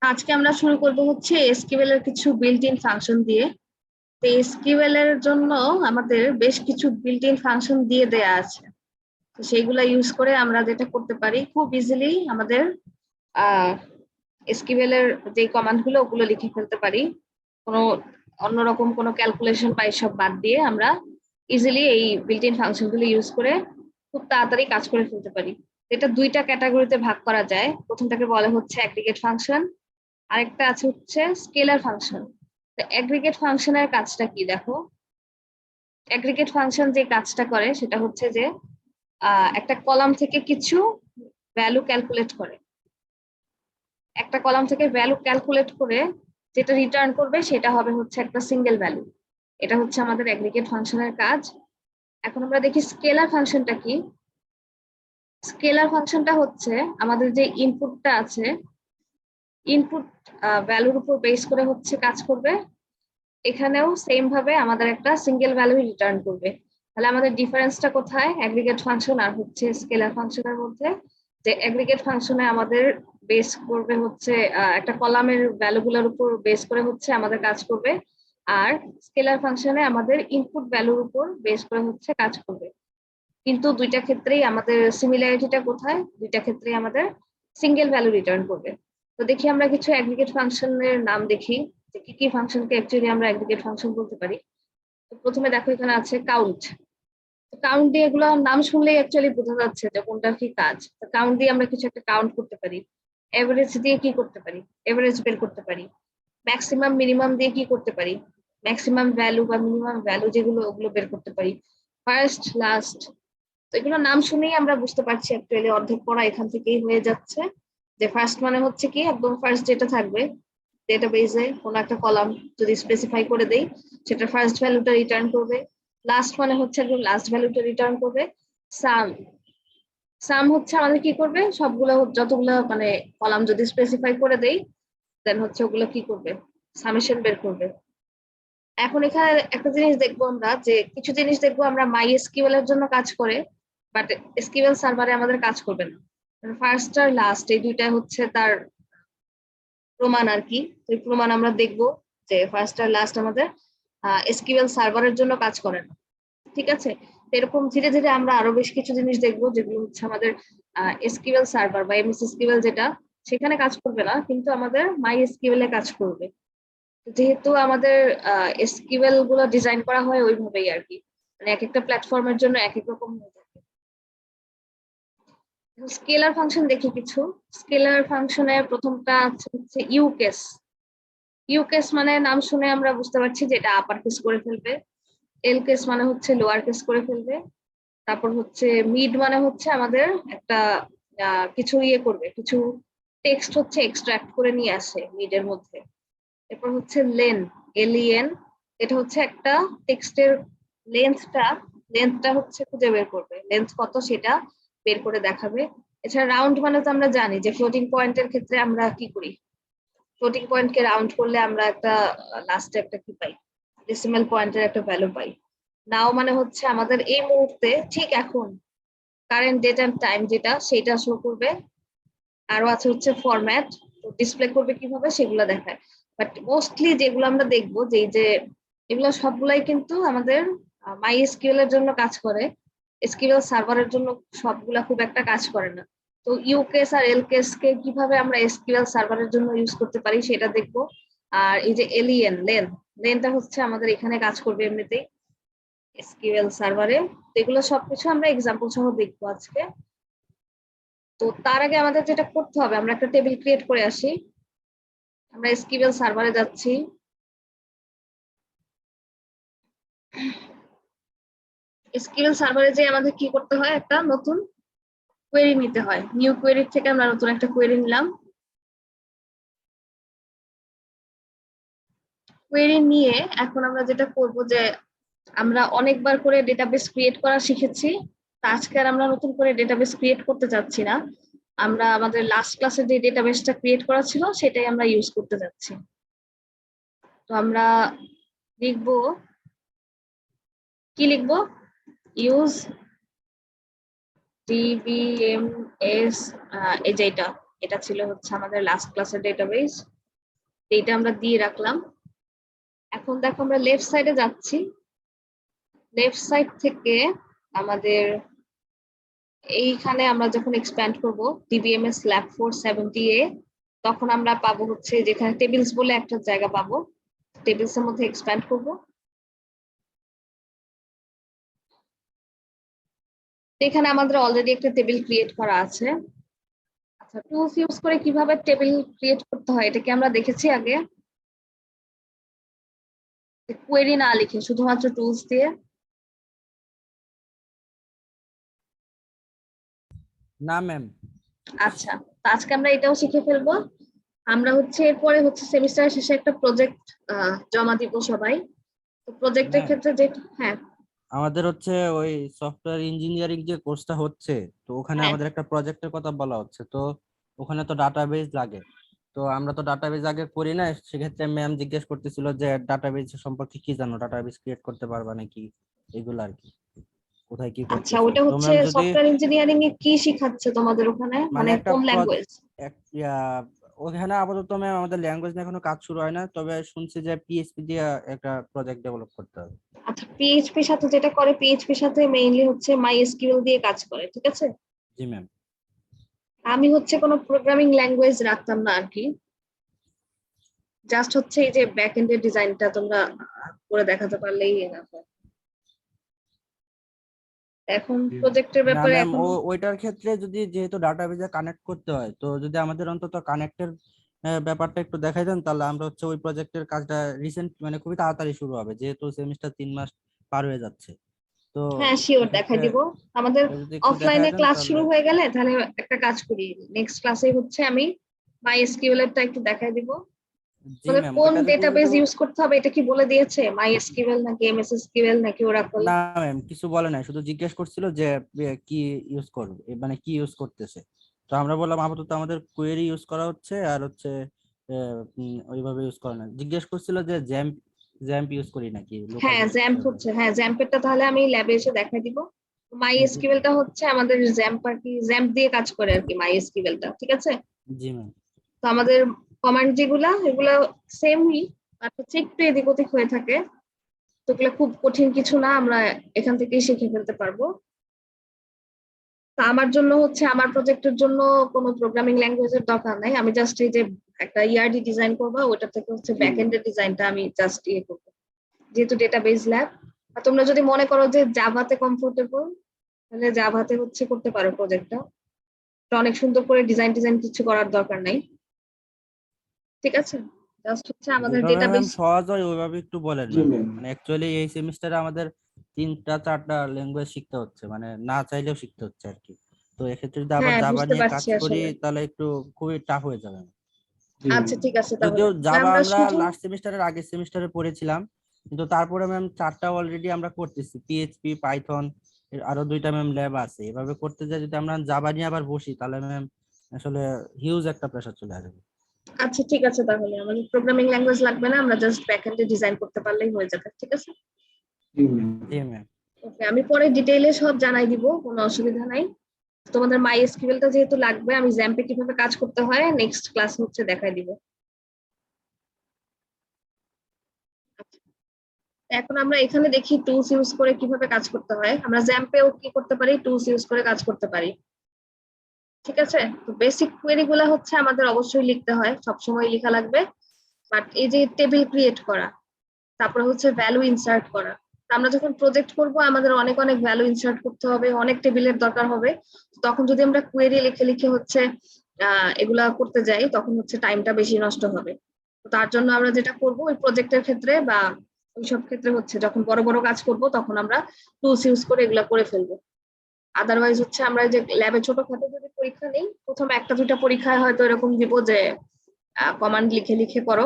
আজকে আমরা শুরু করব হচ্ছে এসকিউএল এর কিছু বিল্ট ইন ফাংশন দিয়ে। তো এসকিউএল এর জন্য আমাদের বেশ কিছু বিল্ট ইন ফাংশন দিয়ে দেয়া আছে। তো সেইগুলা ইউজ করে আমরা যেটা করতে পারি খুব ইজিলি আমাদের এসকিউএল এর যে কমান্ড গুলো ওগুলো লিখে ফেলতে পারি। কোনো অন্যরকম কোনো ক্যালকুলেশন বা এসব বাদ দিয়ে আমরা ইজিলি এই বিল্ট ইন ফাংশন গুলো ইউজ করে খুব তাড়াতাড়ি কাজ করে ফেলতে পারি। এটা দুইটা ক্যাটাগরিতে ভাগ করা যায়। প্রথমটাকে বলা হচ্ছে অ্যাগ্রিগেট ফাংশন, আরেকটা আছে হচ্ছে স্কেলার ফাংশন। তো অ্যাগ্রিগেট ফাংশনের কাজটা কি দেখো। অ্যাগ্রিগেট ফাংশন যে কাজটা করে সেটা হচ্ছে যে একটা কলাম থেকে কিছু ভ্যালু ক্যালকুলেট করে। একটা কলাম থেকে ভ্যালু ক্যালকুলেট করে যেটা রিটার্ন করবে সেটা হবে হচ্ছে একটা সিঙ্গেল ভ্যালু। এটা হচ্ছে আমাদের অ্যাগ্রিগেট ফাংশনের কাজ। এখন আমরা দেখি স্কেলার ফাংশনটা কি। স্কেলার ফাংশনটা হচ্ছে আমাদের যে ইনপুটটা আছে, ইনপুট ভ্যালুর উপর বেস করে হচ্ছে কাজ করবে। এখানেও সেম ভাবে আমাদের একটা সিঙ্গেল ভ্যালু রিটার্ন করবে। তাহলে আমাদের ডিফারেন্সটা কোথায় অ্যাগ্রিগেট ফাংশন আর হচ্ছে স্কেলার ফাংশনের মধ্যে? যে অ্যাগ্রিগেট ফাংশনে আমাদের বেস করবে হচ্ছে একটা কলামের ভ্যালুগুলোর উপর বেস করে হচ্ছে আমাদের কাজ করবে, আর স্কেলার ফাংশনে আমাদের ইনপুট ভ্যালুর উপর বেস করে হচ্ছে কাজ করবে। কিন্তু দুইটা ক্ষেত্রেই আমাদের সিমিলারিটিটা কোথায়? দুইটা ক্ষেত্রেই আমাদের সিঙ্গেল ভ্যালু রিটার্ন করবে। তো দেখি আমরা কিছু অ্যাগ্রিগেট ফাংশনের নাম দেখি যে কি কি ফাংশনকে অ্যাকচুয়ালি আমরা অ্যাগ্রিগেট ফাংশন বলতে পারি। তো প্রথমে দেখো এখানে আছে কাউন্ট। কাউন্ট দিয়ে এগুলো নাম শুনলেই অ্যাকচুয়ালি বোঝা যাচ্ছে যে কোনটার কি কাজ। কাউন্ট দিয়ে আমরা কিছু একটা কাউন্ট করতে পারি। এভারেজ দিয়ে কি করতে পারি? এভারেজ বের করতে পারি। ম্যাক্সিমাম মিনিমাম দিয়ে কি করতে পারি? ম্যাক্সিমাম ভ্যালু বা মিনিমাম ভ্যালু যেগুলো ওগুলো বের করতে পারি। First, last. তো এগুলো নাম শুনেই আমরা বুঝতে পারছি অ্যাকচুয়ালি অর্ধেক পড়া এখান থেকেই হয়ে যাচ্ছে। যে ফার্স্ট মানে হচ্ছে কি একদম ফার্স্ট যেটা থাকবে ডেটাবেজে কোনো একটা কলাম যদি স্পেসিফাই করে দেই সেটা ফার্স্ট ভ্যালুটা রিটার্ন করবে। লাস্ট মানে হচ্ছে একদম লাস্ট ভ্যালুটা রিটার্ন করবে। সাম, সাম হচ্ছে আমাদের কি করবে সবগুলো যতগুলো মানে কলাম যদি স্পেসিফাই করে দেই দেন হচ্ছে ওগুলো কি করবে, সামেশন বের করবে। এখন এখানে একটা জিনিস দেখবো আমরা, যে কিছু জিনিস দেখবো আমরা মাই এসকিউএল এর জন্য কাজ করে, বাট এসকিউএল সার্ভারে আমাদের কাজ করবে না। ফার্স্ট আর লাস্ট এই দুইটা হচ্ছে তার প্রমাণ আর কি। তো এই প্রমাণ আমরা দেখবো যে ফার্স্ট আর লাস্ট আমাদের এসকিউএল সার্ভারের জন্য কাজ করে না। ঠিক আছে, এরকম ধীরে ধীরে আমরা আরো বেশ কিছু জিনিস দেখবো যেগুলো হচ্ছে আমাদের এসকিউএল সার্ভার বা এমএস এসকিউএল যেটা সেখানে কাজ করবে না, কিন্তু আমাদের মাই এসকিউএল এ কাজ করবে। যেহেতু আমাদের এসকিউএল গুলো ডিজাইন করা হয় ওইভাবেই আর কি, মানে এক একটা প্ল্যাটফর্মের জন্য এক এক রকম হয়ে থাকে। স্কেলার ফাংশন দেখি কিছু। স্কেলার ফাংশনের প্রথমটা হচ্ছে ইউকেস। ইউকেস মানে নাম শুনে আমরা বুঝতে পারছি যে এটা আপার কেস করে ফেলবে। এল কেস মানে হচ্ছে লোয়ার কেস করে ফেলবে। তারপর হচ্ছে মিড মানে হচ্ছে আমাদের একটা কিছু ইয়ে করবে, কিছু টেক্সট হচ্ছে এক্সট্রাক্ট করে নিয়ে আসে মিডের মধ্যে। এরপর হচ্ছে লেন, এলিয়েন, এটা হচ্ছে একটা টেক্সটের লেন্থটা লেন্থটা হচ্ছে খুঁজে বের করবে, লেন্থ কত সেটা বের করে দেখাবে। এছাড়া রাউন্ড মানে তো আমরা জানি যে ফ্লোটিং পয়েন্টের ক্ষেত্রে আমরা কি করি, ফ্লোটিং পয়েন্টকে রাউন্ড করলে আমরা একটা লাস্টে একটা কি পাই, ডেসিমাল পয়েন্টের একটা ভ্যালু পাই। নাও মানে হচ্ছে আমাদের এই মুহূর্তে ঠিক এখন কারেন্ট ডেট এন্ড টাইম যেটা সেটা শো করবে। আরো আছে হচ্ছে ফরম্যাট, ডিসপ্লে করবে কিভাবে সেগুলো দেখায়। বাট মোস্টলি যেগুলো আমরা দেখবো যে এগুলো সবগুলাই কিন্তু আমাদের মাই এসকিউএল এর জন্য কাজ করে, এসকিউএল সার্ভারের জন্য সবগুলা খুব একটা কাজ করে না। তো ইউকেস আর এল কেস কে কিভাবে আমরা এসকিউএল সার্ভারের জন্য ইউজ করতে পারি সেটা দেখবো। আর এই যে এলিয়েন, লেনটা হচ্ছে আমাদের এখানে কাজ করবে এমনিতেই এসকিউএল সার্ভারে। এগুলো সবকিছু আমরা এক্সাম্পল সহ দেখবো আজকে। তো তার আগে আমাদের যেটা করতে হবে আমরা একটা টেবিল ক্রিয়েট করে আসি। আমরা এসকিউএল সার্ভারে যাচ্ছি। এসকিউএল সার্ভারে যে আমাদের কি করতে হয়, একটা নতুন কোয়েরি নিতে হয়। নিউ কোয়েরি থেকে আমরা নতুন একটা কোয়েরি নিলাম। কোয়েরি নিয়ে এখন আমরা যেটা করব যে আমরা অনেকবার করে ডেটাবেস ক্রিয়েট করা শিখেছি। আজকে আর আমরা নতুন করে ডেটাবেস ক্রিয়েট করতে যাচ্ছি না, আমরা আমাদের লাস্ট ক্লাসে যে ডেটাবেসটা ক্রিয়েট করা ছিল সেটাই আমরা ইউজ করতে যাচ্ছি। তো আমরা লিখবো, কি লিখবো, ইউজ ডিবিএমএস, এই যে এটা এটা ছিল হচ্ছে আমাদের লাস্ট ক্লাসের ডেটাবেস, এইটা আমরা দিয়ে রাখলাম। এখন দেখো আমরা লেফট সাইডে যাচ্ছি, লেফট সাইড থেকে আমাদের এইখানে আমরা যখন এক্সপ্যান্ড করব ডিবিএমএস ল্যাব 470A, তখন আমরা পাবো হচ্ছে যেখানে টেবিলস বলে একটা জায়গা পাবো, টেবিলস এর মধ্যে এক্সপ্যান্ড করব। এখানে আমাদের অলরেডি একটা টেবিল ক্রিয়েট করা আছে। আচ্ছা, টুলস ইউজ করে কিভাবে টেবিল ক্রিয়েট করতে হয় এটা কি আমরা দেখেছি আগে? কোয়েরি না লিখে শুধুমাত্র টুলস দিয়ে? না ম্যাম। আচ্ছা, তো আজকে আমরা এটাও শিখে ফেলবো। আমরা হচ্ছে এরপরে হচ্ছে সেমিস্টার শেষে একটা প্রজেক্ট জমা দিব সবাই। তো প্রজেক্টের ম্যাম ক্ষেত্রে যে, হ্যাঁ আমাদের হচ্ছে ওই সফটওয়্যার ইঞ্জিনিয়ারিং যে কোর্সটা হচ্ছে, তো ওখানে হ্যাঁ আমাদের একটা প্রজেক্টের কথা বলা হচ্ছে। তো ওখানে তো ডাটাবেজ লাগে, তো আমরা তো ডাটাবেজ আগে করি না, সেক্ষেত্রে ম্যাম জিজ্ঞেস করতেছিল যে ডাটাবেজ সম্পর্কে কি জানো, ডাটাবেজ ক্রিয়েট করতে পারবা নাকি, এগুলো আর কি, কোথায় কি আচ্ছা, করতেছো। ওটা তো হচ্ছে ম্যাম যদি সফটওয়্যার ইঞ্জিনিয়ারিং এ কি শিখাচ্ছে তোমাদের ওখানে, মানে মানে একটা কোন ল্যাঙ্গুয়েজ? ওখানে আপাতত ম্যাম আমাদের ল্যাঙ্গুয়েজ নিয়ে এখনো কাজ শুরু হয় না, তবে শুনছি যে পিএইচপি দিয়ে একটা প্রজেক্ট ডেভেলপ করতে হবে। আচ্ছা, পিএইচপি সাথে যেটা করে, পিএইচপি সাথে মেইনলি হচ্ছে মাইএসকিউএল দিয়ে কাজ করে, ঠিক আছে। জি ম্যাম। আমি হচ্ছে কোনো প্রোগ্রামিং ল্যাঙ্গুয়েজ রাখতাম না আর কি, জাস্ট হচ্ছে এই যে ব্যাক এন্ডের ডিজাইনটা তোমরা করে দেখাতে পারলেই এনাফ হয়। এখন প্রজেক্টের না ব্যাপারে ম্যাম, এখন ওইটার ক্ষেত্রে যদি যেহেতু ডাটাবেজে কানেক্ট করতে হয়, তো যদি আমাদের অন্তত কানেক্টের ব্যাপারটা একটু দেখাই দেন, তাহলে আমরা হচ্ছে ওই প্রজেক্টের কাজটা রিসেন্ট মানে খুবই তাড়াতাড়ি শুরু হবে, যেহেতু সেমিস্টার 3 মাস পার হয়ে যাচ্ছে। তো হ্যাঁ শিওর দেখাই এক্ষেত্রে দিব। আমাদের এটা যদি একটু দেখাই অফলাইনে দেন ক্লাস তাহলে। শুরু হয়ে গেলে তাহলে একটা কাজ করি, নেক্সট ক্লাসে হচ্ছে আমি মাইএসকিউএল এরটা একটু দেখাই দিব। জি আমাদের ম্যাম, কোন ওইটা যদি ডেটাবেজ একটু। ইউজ করতে হবে এটা কি বলে দিয়েছে? মাইএসকিউএল নাকি এমএসএসকিউএল নাকি ওরাকল? না ম্যাম, কিছু বলে নাই, শুধু জিজ্ঞেস করছিল যে কি ইউজ করবে, মানে কি ইউজ করতেছে। তো আমরা বললাম আপাতত আমাদের কোয়েরি ইউজ করা হচ্ছে, আর হচ্ছে ওইভাবে ইউজ করে না। জিজ্ঞেস করছিল যে জ্যাম্প জ্যাম্প ইউজ করি নাকি লোকাল হ্যাঁ হোস্ট জ্যাম্প হিসেবে। হচ্ছে, হ্যাঁ জ্যাম্পেরটা তাহলে আমি ল্যাবে এসে দেখাই দিব। জি মাইএসকিউএলটা হচ্ছে আমাদের জ্যাম্প আর কি, জ্যাম্প দিয়ে কাজ করে আর কি মাইএসকিউএলটা, ঠিক আছে। জি ম্যাম। তো আমাদের কমান্ড যেগুলা এগুলা সেমই, বাট হচ্ছে একটু এদিক ওদিক হয়ে থাকে। তো এগুলো খুব কঠিন কিছু না, আমরা এখান থেকেই শিখে ফেলতে পারবো। তা আমার জন্য হচ্ছে আমার প্রজেক্টের জন্য কোনো প্রোগ্রামিং ল্যাঙ্গুয়েজের দরকার নাই, আমি জাস্ট এই যে একটা ইআরডি ডিজাইন করবো, ওটা থেকে হচ্ছে ব্যাক এন্ডের ডিজাইনটা আমি জাস্ট ইয়ে করবো, যেহেতু ডেটাবেজ ল্যাব। আর তোমরা যদি মনে করো যে জাভাতে কমফোর্টেবল, তাহলে জাভাতে হচ্ছে করতে পারো প্রজেক্টটা, অনেক সুন্দর করে ডিজাইন ডিজাইন কিছু করার দরকার নাই, ঠিক আছে। জাস্ট হচ্ছে আমাদের যেভাবে ম্যাম ডেটাবেজ। সহজ হয় ওইভাবে একটু বলেন জি ম্যাম। ম্যাম। মানে অ্যাকচুয়ালি এই সেমিস্টারে আমাদের 3-4টা ল্যাঙ্গুয়েজ শিখতে হচ্ছে, মানে না চাইলেও শিখতে হচ্ছে আর কি। তো এক্ষেত্রে যদি আবার হ্যাঁ জাভা বুঝতে নিয়ে কাজ পারছি করি আসলে। তাহলে একটু খুবই টাফ হয়ে যাবে। জি ম্যাম। আচ্ছা ঠিক আছে, তাহলে যদিও জাভা আমরা আমরা শুধু লাস্ট সেমিস্টারের আগের সেমিস্টারে পড়েছিলাম, কিন্তু তারপরে ম্যাম 4টা অলরেডি আমরা করতেছি, পিএইচপি, পাইথন, আরো 2টা ম্যাম ল্যাব আছে। এভাবে করতে যাই যদি আমরা জাভা নিয়ে আবার বসি, তাহলে ম্যাম আসলে হিউজ একটা প্রেশার চলে আসবে। আচ্ছা ঠিক আছে, তাহলে আমাদের প্রোগ্রামিং ল্যাঙ্গুয়েজ লাগবে না, আমরা জাস্ট ব্যাকএন্ডে ডিজাইন করতে পারলেই হয়ে যাবে, ঠিক আছে। জি ম্যাম। জি ম্যাম। ওকে, আমি পরে ডিটেইলে সব জানাই দিব, কোনো অসুবিধা নাই। তোমাদের মাইএসকিউএলটা যেহেতু লাগবে, আমি জ্যাম্পে কিভাবে কাজ করতে হয় নেক্সট ক্লাস হচ্ছে দেখাই দিব। আচ্ছা, এখন আমরা এখানে দেখি টুলস ইউজ করে কিভাবে কাজ করতে হয়, আমরা জ্যাম্পেও কি করতে পারি, টুলস ইউজ করে কাজ করতে পারি, ঠিক আছে। তো বেসিক কোয়েরি গুলা হচ্ছে আমাদের অবশ্যই লিখতে হয়, সবসময় লেখা লাগবে। বাট এই যে টেবিল ক্রিয়েট করা, তারপরে হচ্ছে ভ্যালু ইনসার্ট করা, আমরা যখন প্রজেক্ট করব আমাদের অনেক অনেক ভ্যালু ইনসার্ট করতে হবে, অনেক টেবিলের দরকার হবে। তখন যদি আমরা কোয়েরি লিখে লিখে হচ্ছে এগুলা করতে যাই, তখন হচ্ছে টাইমটা বেশি নষ্ট হবে। তো তার জন্য আমরা যেটা করব ওই প্রজেক্টের ক্ষেত্রে বা ওইসব ক্ষেত্রে হচ্ছে যখন বড় বড় কাজ করব তখন আমরা টুলস ইউজ করে এগুলা করে ফেলবো। আদারওয়াইজ হচ্ছে আমরা যে ল্যাবে ছোটখাটো যদি পরীক্ষা নেই, প্রথম একটা দুইটা পরীক্ষায় হয়তো এরকম দিব যে কমান্ড লিখে লিখে করো,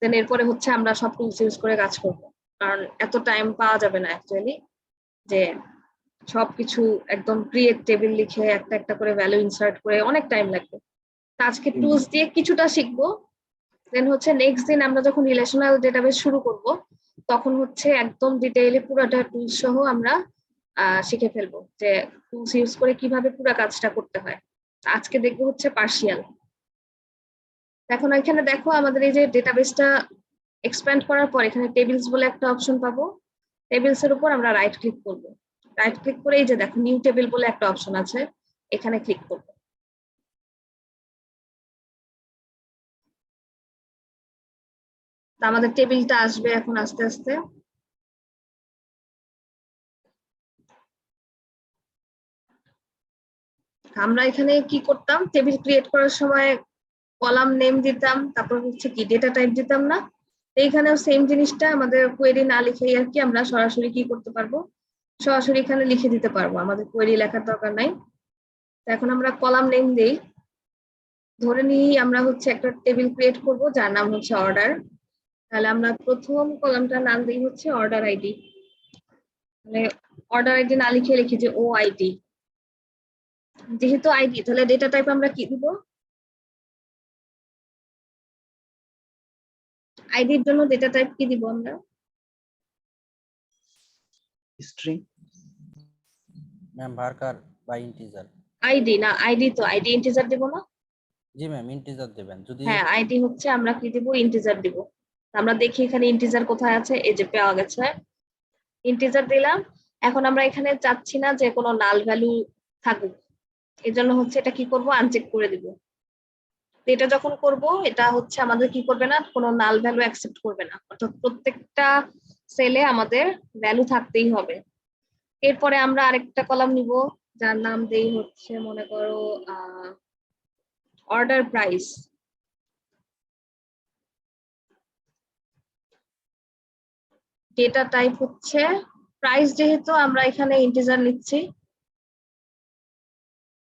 দেন এরপরে হচ্ছে আমরা সব টুলস ইউজ করে কাজ করব। কারণ এত টাইম পাওয়া যাবে না অ্যাকচুয়ালি যে সবকিছু একদম ক্রিয়েট টেবিল লিখে একটা একটা করে ভ্যালু ইনসার্ট করে, অনেক টাইম লাগবে। তো আজকে জি ম্যাম। টুলস দিয়ে কিছুটা শিখবো, দেন হচ্ছে নেক্সট দিন আমরা যখন রিলেশনাল ডেটাবেস শুরু করব, তখন হচ্ছে একদম ডিটেইলে পুরোটা টুলস সহ আমরা শিখে ফেলবো যে টুলস ইউজ করে কিভাবে পুরো কাজটা করতে হয়। আজকে দেখবো হচ্ছে পার্শিয়াল। এখন এখানে দেখো আমাদের এই যে ডেটাবেসটা এক্সপ্যান্ড করার পর এখানে টেবিলস বলে একটা অপশন পাবো। টেবিলস এর উপর আমরা রাইট ক্লিক করব। রাইট ক্লিক করে এই যে দেখো নিউ টেবিল বলে একটা অপশন আছে, এখানে ক্লিক করব। তো আমাদের টেবিলটা আসবে এখন আস্তে আস্তে। আমরা এখানে কি করতাম, টেবিল ক্রিয়েট করার সময় কলাম নেম দিতাম, তারপর হচ্ছে কি ডেটা টাইপ দিতাম না? এইখানেও সেম জিনিসটা আমাদের কোয়েরি না লিখেই আর কি আমরা সরাসরি কি করতে পারবো, সরাসরি এখানে লিখে দিতে পারবো, আমাদের কোয়েরি লেখার দরকার নাই। তো এখন আমরা কলাম নেম দেই। ধরে নিই আমরা হচ্ছে একটা টেবিল ক্রিয়েট করব যার নাম হচ্ছে অর্ডার। তাহলে আমরা প্রথম কলামটার নাম দিই হচ্ছে অর্ডার আইডি। মানে অর্ডার আইডি না লিখে লিখি যে ও আইডি, যেহেতু আইডি তাহলে ডেটা টাইপ আমরা কি দিব, আইডির জন্য ডেটা টাইপ কি দিব আমরা, স্ট্রিং। ম্যাম ভার্কার বা ইন্টিজার। আইডি না, আইডি তো আইডি ইন্টিজার দিব না? জি ম্যাম ইন্টিজার দেবেন যদি। হ্যাঁ আইডি হচ্ছে আমরা কি দিব, ইন্টিজার দিব। আমরা দেখি এখানে ইন্টিজার কোথায় আছে, এই যে পাওয়া গেছে, ইন্টিজার দিলাম। এখন আমরা এখানে চাচ্ছি না যে কোনো নাল ভ্যালু থাকুক, এই জন্য হচ্ছে এটা কি করব, আনচেক করে দিব। এটা যখন করব এটা হচ্ছে আমাদের কি করবে না, কোনো নাল ভ্যালু অ্যাকসেপ্ট করবে না, অর্থাৎ প্রত্যেকটা সেলে আমাদের ভ্যালু থাকতেই হবে। এরপরে আমরা আরেকটা কলাম নিব যার নাম দেই হচ্ছে মনে করো অর্ডার প্রাইস। ডেটা টাইপ হচ্ছে প্রাইস, যেহেতু আমরা এখানে ইন্টিজার নিচ্ছি,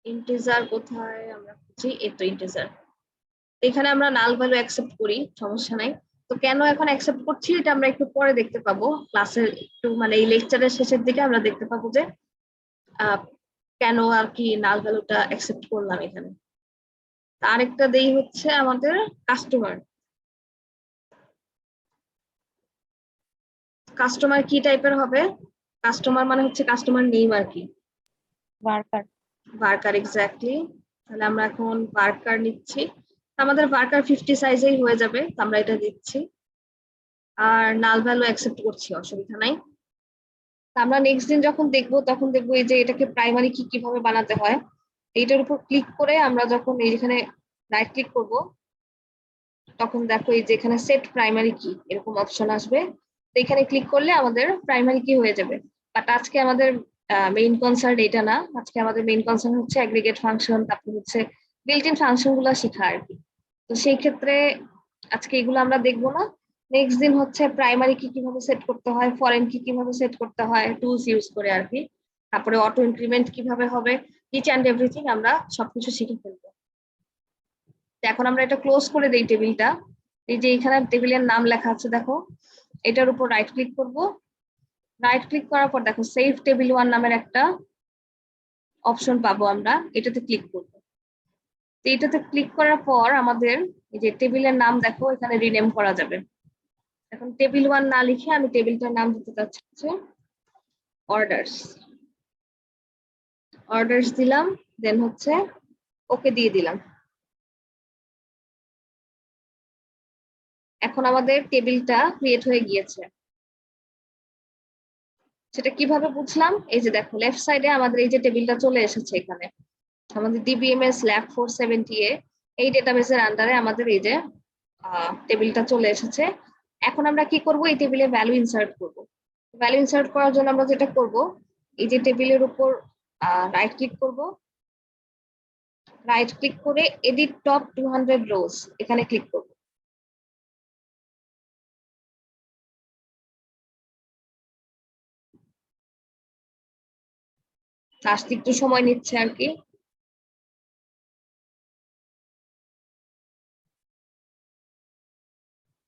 ইন্টিজার কোথায় আমরা খুঁজি, এই তো ইন্টিজার। এখানে আমরা নাল ভ্যালু অ্যাকসেপ্ট করি, সমস্যা নাই। তো কেন এখন অ্যাকসেপ্ট করছি এটা আমরা একটু পরে দেখতে পাবো, ক্লাসের একটু মানে এই লেকচারের শেষের দিকে আমরা দেখতে পাবো যে কেন আর কি নাল ভ্যালুটা অ্যাকসেপ্ট করলাম এখানে। আরেকটা দেই হচ্ছে আমাদের কাস্টমার। কাস্টমার কি টাইপের হবে, কাস্টমার মানে হচ্ছে কাস্টমার নেম আর কি, ওয়ার্কার। Worker exactly. তাহলে আমরা এখন ওয়ার্কার নিচ্ছি, আমাদের ওয়ার্কার 50 সাইজেই হয়ে যাবে, তো আমরা এটা দিচ্ছি। আর নাল ভ্যালু অ্যাকসেপ্ট করছি, অসুবিধা নাই। আমরা নেক্সট দিন যখন দেখবো তখন দেখবো এই যে এটাকে প্রাইমারি কি কিভাবে বানাতে হয়। এইটার উপর ক্লিক করে আমরা যখন এইখানে রাইট ক্লিক করব তখন দেখো এই যে এখানে সেট প্রাইমারি কি এরকম অপশন আসবে, তো এখানে ক্লিক করলে আমাদের প্রাইমারি কি হয়ে যাবে। বাট আজকে আমাদের মেইন কনসার্ন এটা না, আজকে আমাদের মেইন কনসার্ন হচ্ছে অ্যাগ্রিগেট ফাংশন, তারপর হচ্ছে বিল্ট ইন ফাংশন গুলো শেখা আর কি। তো সেই ক্ষেত্রে আজকে এগুলো আমরা দেখবো না। নেক্সট দিন হচ্ছে প্রাইমারি কি কিভাবে সেট করতে হয়, ফরেন কি কিভাবে সেট করতে হয় টুলস ইউজ করে আর কি, তারপরে অটো ইনক্রিমেন্ট কিভাবে হবে, ইচ অ্যান্ড এভরিথিং আমরা সবকিছু শিখে ফেলবো। এখন আমরা এটা ক্লোজ করে দেই টেবিলটা। এই যে এখানে টেবিলের নাম লেখা আছে দেখো, এটার উপর রাইট ক্লিক করব। রাইট ক্লিক করার পর দেখো সেভ টেবিল 1 নামের একটা অপশন পাবো, আমরা এটাতে ক্লিক করব। এটাতে ক্লিক করার পর আমাদের এই যে টেবিলের নাম দেখো এখানে রিনেম করা যাবে। এখন টেবিল 1 না লিখে আমি টেবিলটার নাম দিতে চাচ্ছি অর্ডারস। অর্ডারস দিলাম, দেন হচ্ছে ওকে দিয়ে দিলাম। এখন আমাদের টেবিলটা ক্রিয়েট হয়ে গিয়েছে। সেটা কিভাবে বুঝলাম, এই যে দেখো লেফট সাইডে আমাদের এই যে টেবিলটা চলে এসেছে, এখানে আমাদের ডিবিএমএস ল্যাব 470 এই ডেটাবেসের আন্ডারে আমাদের এই যে টেবিলটা চলে এসেছে। এখন আমরা কি করব, এই টেবিলে ভ্যালু ইনসার্ট করব। ভ্যালু ইনসার্ট করার জন্য আমরা যেটা করব, এই যে টেবিলের উপর রাইট ক্লিক করব, রাইট ক্লিক করে এডিট টপ 200 রোজ এখানে ক্লিক করব। আসতে একটু সময় নিচ্ছে আর কি।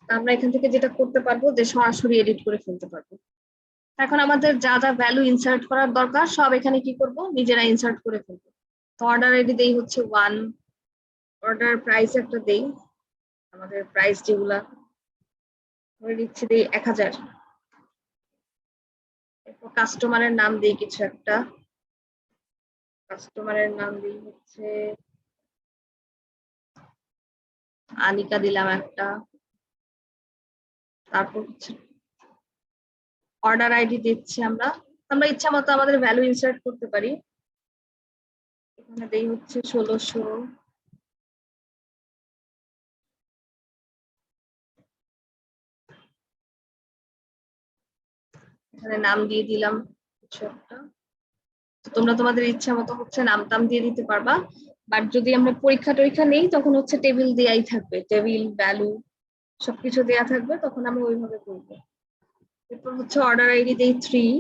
আমরা এখান থেকে যেটা করতে পারবো যে সরাসরি এডিট করে ফেলতে পারবো। এখন আমাদের যা যা ভ্যালু ইনসার্ট করার দরকার সব এখানে কি করব, নিজেরা ইনসার্ট করে ফেলবো। তো অর্ডার আইডি দেই হচ্ছে 1, অর্ডার প্রাইস একটা দেই, আমাদের প্রাইস যেগুলা ধরে নিচ্ছি দেই 1000। এরপর কাস্টমারের নাম দেই কিছু একটা, কাস্টমারের নাম দিই হচ্ছে আনিকা দিলাম একটা, তারপর হচ্ছে অর্ডার আইডি দিচ্ছি আমরা। আমরা ইচ্ছা মতো আমাদের ভ্যালু ইনসার্ট করতে পারি। এখানে দেই হচ্ছে 1600। এখানে নাম দিয়ে দিলাম কিছু একটা। তো তোমরা তোমাদের ইচ্ছা মতো হচ্ছে নাম টাম দিয়ে দিতে পারবা। বাট যদি আমরা পরীক্ষা টরীক্ষা নেই তখন হচ্ছে টেবিল দেয়াই থাকবে, টেবিল ভ্যালু সবকিছু দেয়া থাকবে, তখন আমরা ওইভাবে করবো। এরপর হচ্ছে অর্ডার আইডি দেই 3,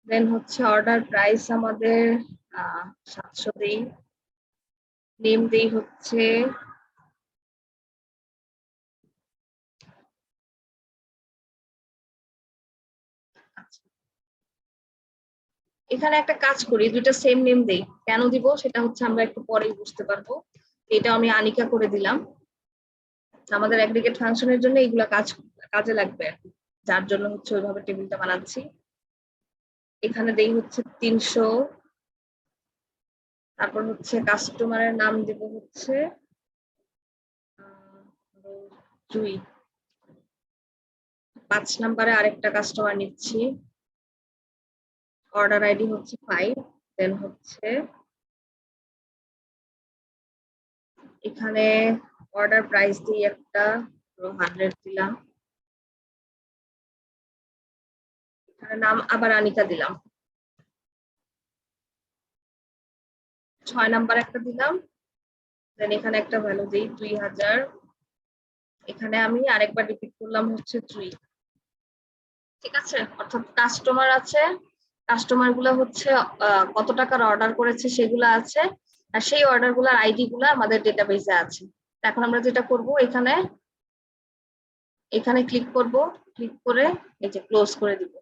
দেন হচ্ছে অর্ডার প্রাইস আমাদের 700 দেই, নেম দেই হচ্ছে এখানে একটা কাজ করি, দুইটা সেম নেম দেই, কেন দিব সেটা হচ্ছে আমরা একটু পরেই বুঝতে পারবো। এটা আমি আনিকা করে দিলাম, আমাদের অ্যাগ্রিগেট ফাংশনের জন্য এইগুলা কাজে লাগবে আর কি, যার জন্য হচ্ছে ওইভাবে টেবিলটা বানাচ্ছি। এখানে দেই হচ্ছে 300, তারপর হচ্ছে কাস্টমারের নাম দিব হচ্ছে জুই। 5 নম্বরে আরেকটা কাস্টমার নিচ্ছি, অর্ডার আইডি হচ্ছে 5, দেন হচ্ছে এখানে অর্ডার প্রাইস দিয়ে একটা 100 দিলাম, এখানে নাম আবার আনিকা দিলাম। 6 নাম্বার একটা দিলাম, দেন এখানে একটা ভ্যালু দিই 2000। এখানে আমি আরেকবার রিপিট করলাম হচ্ছে 3। ঠিক আছে, অর্থাৎ কাস্টমার আছে, কাস্টমার গুলো হচ্ছে কত টাকার অর্ডার করেছে সেগুলো আছে, আর সেই অর্ডার গুলার আইডি গুলা আমাদের ডেটাবেসে আছে। এখন আমরা যেটা করব, এখানে এখানে ক্লিক করব, ক্লিক করে এই যে ক্লোজ করে দিব।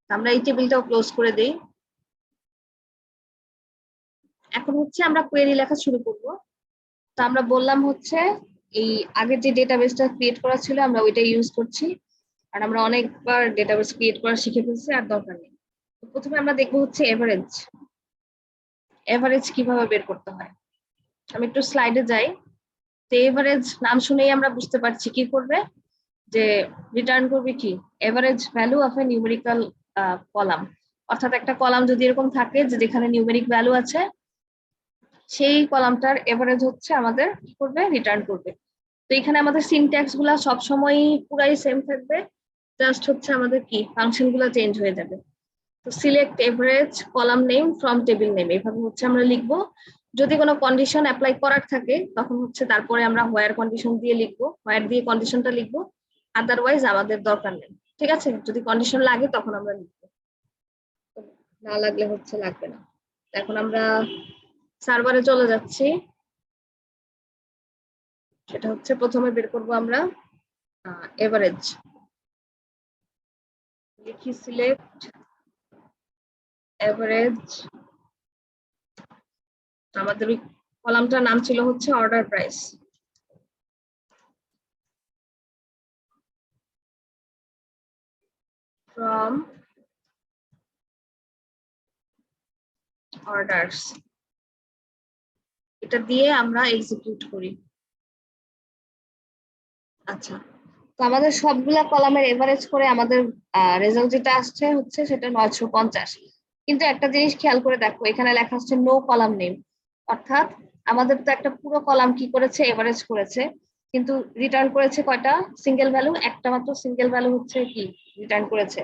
আমরা এই টেবিলটাও ক্লোজ করে দেই। এখন হচ্ছে আমরা কোয়েরি লেখা শুরু করব। তো আমরা বললাম হচ্ছে এই আগের যে ডেটাবেসটা ক্রিয়েট করা ছিল আমরা ওইটা ইউজ করছি, আর আমরা অনেকবার ডেটাবেস ক্রিয়েট করা শিখে ফেলছি, আর দরকার নেই। প্রথমে আমরা দেখবো হচ্ছে এভারেজ, এভারেজ কিভাবে বের করতে হয়। আমি একটু স্লাইডে যাই। তো এভারেজ নাম শুনেই আমরা বুঝতে পারছি কি করবে, যে রিটার্ন করবে কি average value of A numerical column. অর্থাৎ একটা কলাম যদি এরকম থাকে যে যেখানে নিউমেরিক ভ্যালু আছে, সেই কলামটার এভারেজ হচ্ছে আমাদের কি করবে, রিটার্ন করবে। তো এখানে আমাদের সিনট্যাক্স গুলা সবসময় পুরাই সেম থাকবে, জাস্ট হচ্ছে আমাদের কি ফাংশন গুলা চেঞ্জ হয়ে যাবে। তো select average column name from table name, এভাবে হচ্ছে আমরা লিখবো। যদি কোনো কন্ডিশন অ্যাপ্লাই করার থাকে তখন হচ্ছে তারপরে আমরা হোয়ার কন্ডিশন দিয়ে লিখবো, হোয়ার দিয়ে কন্ডিশনটা লিখবো, আদারওয়াইজ আমাদের দরকার নেই। ঠিক আছে, যদি কন্ডিশন লাগে তখন আমরা লিখবো, না লাগলে হচ্ছে লাগবে না। এখন আমরা সার্ভারে চলে যাচ্ছি, সেটা হচ্ছে প্রথমে বের করব আমরা এভারেজ, লিখি সিলেক্ট এভারেজ। আমাদের ওই কলামটার নাম ছিল হচ্ছে অর্ডার প্রাইস, ফ্রম অর্ডারস, এটা দিয়ে আমরা এক্সিকিউট করি। আচ্ছা, তো আমাদের সবগুলা কলামের এভারেজ করে আমাদের রেজাল্ট যেটা আসছে হচ্ছে সেটা 950। কিন্তু একটা জিনিস খেয়াল করে দেখো, এখানে লেখা হচ্ছে নো কলাম নেম, অর্থাৎ আমাদের তো একটা পুরো কলাম কি করেছে, এভারেজ করেছে, কিন্তু রিটার্ন করেছে কয়টা, সিঙ্গেল ভ্যালু, একটা মাত্র সিঙ্গেল ভ্যালু হচ্ছে কি রিটার্ন করেছে।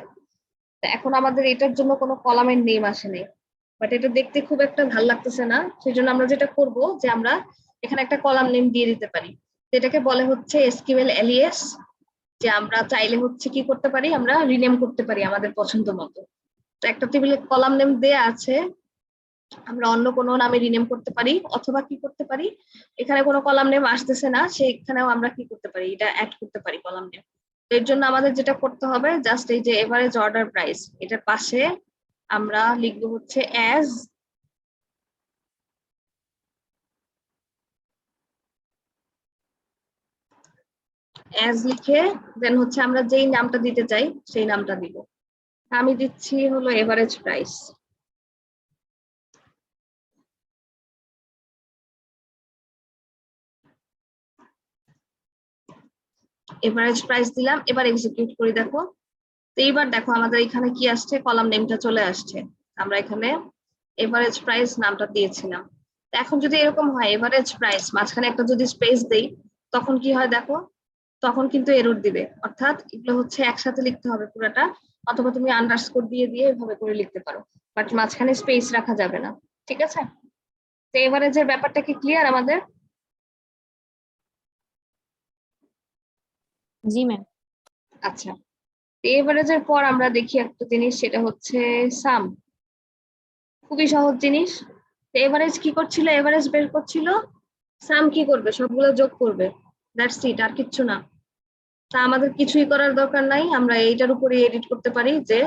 তো এখন আমাদের এটার জন্য কোনো কলামের নেম আসেনি, বাট এটা দেখতে খুব একটা ভালো লাগতেছে না, সেই জন্য আমরা যেটা করব যে আমরা এখানে একটা কলাম নেম দিয়ে দিতে পারি, যেটাকে বলে হচ্ছে এসকিউএল এলিএস, যে আমরা চাইলে হচ্ছে কি করতে পারি, আমরা রিনেম করতে পারি আমাদের পছন্দ মতো। তো একটা টেবিলে কলাম নেম দেয়া আছে, আমরা অন্য কোনো নামে রিনেম করতে পারি, অথবা কি করতে পারি, এখানে কোনো কলাম নেম আসতেছে না সেখানেও আমরা কি করতে পারি, এটা অ্যাড করতে পারি কলাম নেম। এর জন্য আমাদের যেটা করতে হবে, জাস্ট এই যে এভারেজ অর্ডার প্রাইস, এটার পাশে আমরা লিখবো হচ্ছে অ্যাজ লিখে, দেন হচ্ছে আমরা যেই নামটা দিতে চাই সেই নামটা দিব। আমি দিচ্ছি হলো এভারেজ প্রাইস। এভারেজ প্রাইস দিলাম, এবার এক্সিকিউট করি। দেখো, তো এইবার দেখো আমাদের এখানে কি আসছে, কলাম নেমটা চলে আসছে। আমরা এখানে এভারেজ প্রাইস নামটা দিয়েছিলাম। তো এখন যদি এরকম হয় এভারেজ প্রাইস মাঝখানে একটা যদি স্পেস দেই, তখন কি হয় দেখো, তখন কিন্তু এরর দিবে। অর্থাৎ এগুলো হচ্ছে একসাথে লিখতে হবে পুরোটা, অথবা তুমি আন্ডারস্কোর দিয়ে দিয়ে এভাবে করে লিখতে পারো, বাট মাঝখানে স্পেস রাখা যাবে না। ঠিক আছে, তো এভারেজের ব্যাপারটা কি ক্লিয়ার আমাদের? জি ম্যাম। আচ্ছা, এভারেজের পর আমরা দেখি একটা জিনিস, সেটা হচ্ছে সাম। খুবই সহজ জিনিস। এভারেজ কি করছিল, এভারেজ বের করছিল, সাম কি করবে, সবগুলো যোগ করবে। দ্যাটস ইট, আর কিচ্ছু না। তা আমাদের কিছুই করার দরকার নাই, আমরা এইটার উপরে এডিট করতে পারি যে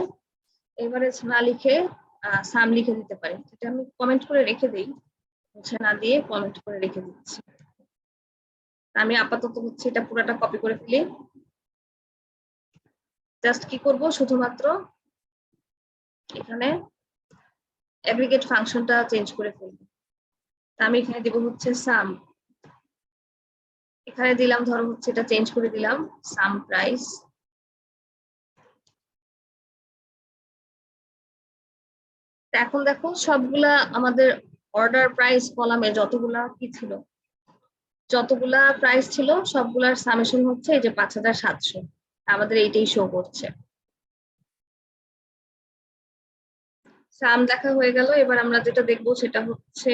এভারেজ না লিখে সাম লিখে দিতে পারি। এটা আমি কমেন্ট করে রেখে দিই, মুছে না দিয়ে কমেন্ট করে রেখে দিচ্ছি। আমি আপাতত হচ্ছে এটা পুরোটা কপি করে ফেলি। জাস্ট কি করব, শুধুমাত্র এখানে অ্যাগ্রিগেট ফাংশনটা চেঞ্জ করে ফেলবো। আমি এখানে দিব হচ্ছে সাম, এখানে দিলাম ধরো হচ্ছে এটা চেঞ্জ করে দিলাম সাম প্রাইস। এখন দেখো সবগুলা আমাদের অর্ডার প্রাইস কলামে যতগুলা কি ছিল, যতগুলা প্রাইস ছিল সবগুলার সামেশন হচ্ছে এই যে 5700, আমাদের এইটাই শো করছে। সাম দেখা হয়ে গেল, এবার আমরা যেটা দেখবো সেটা হচ্ছে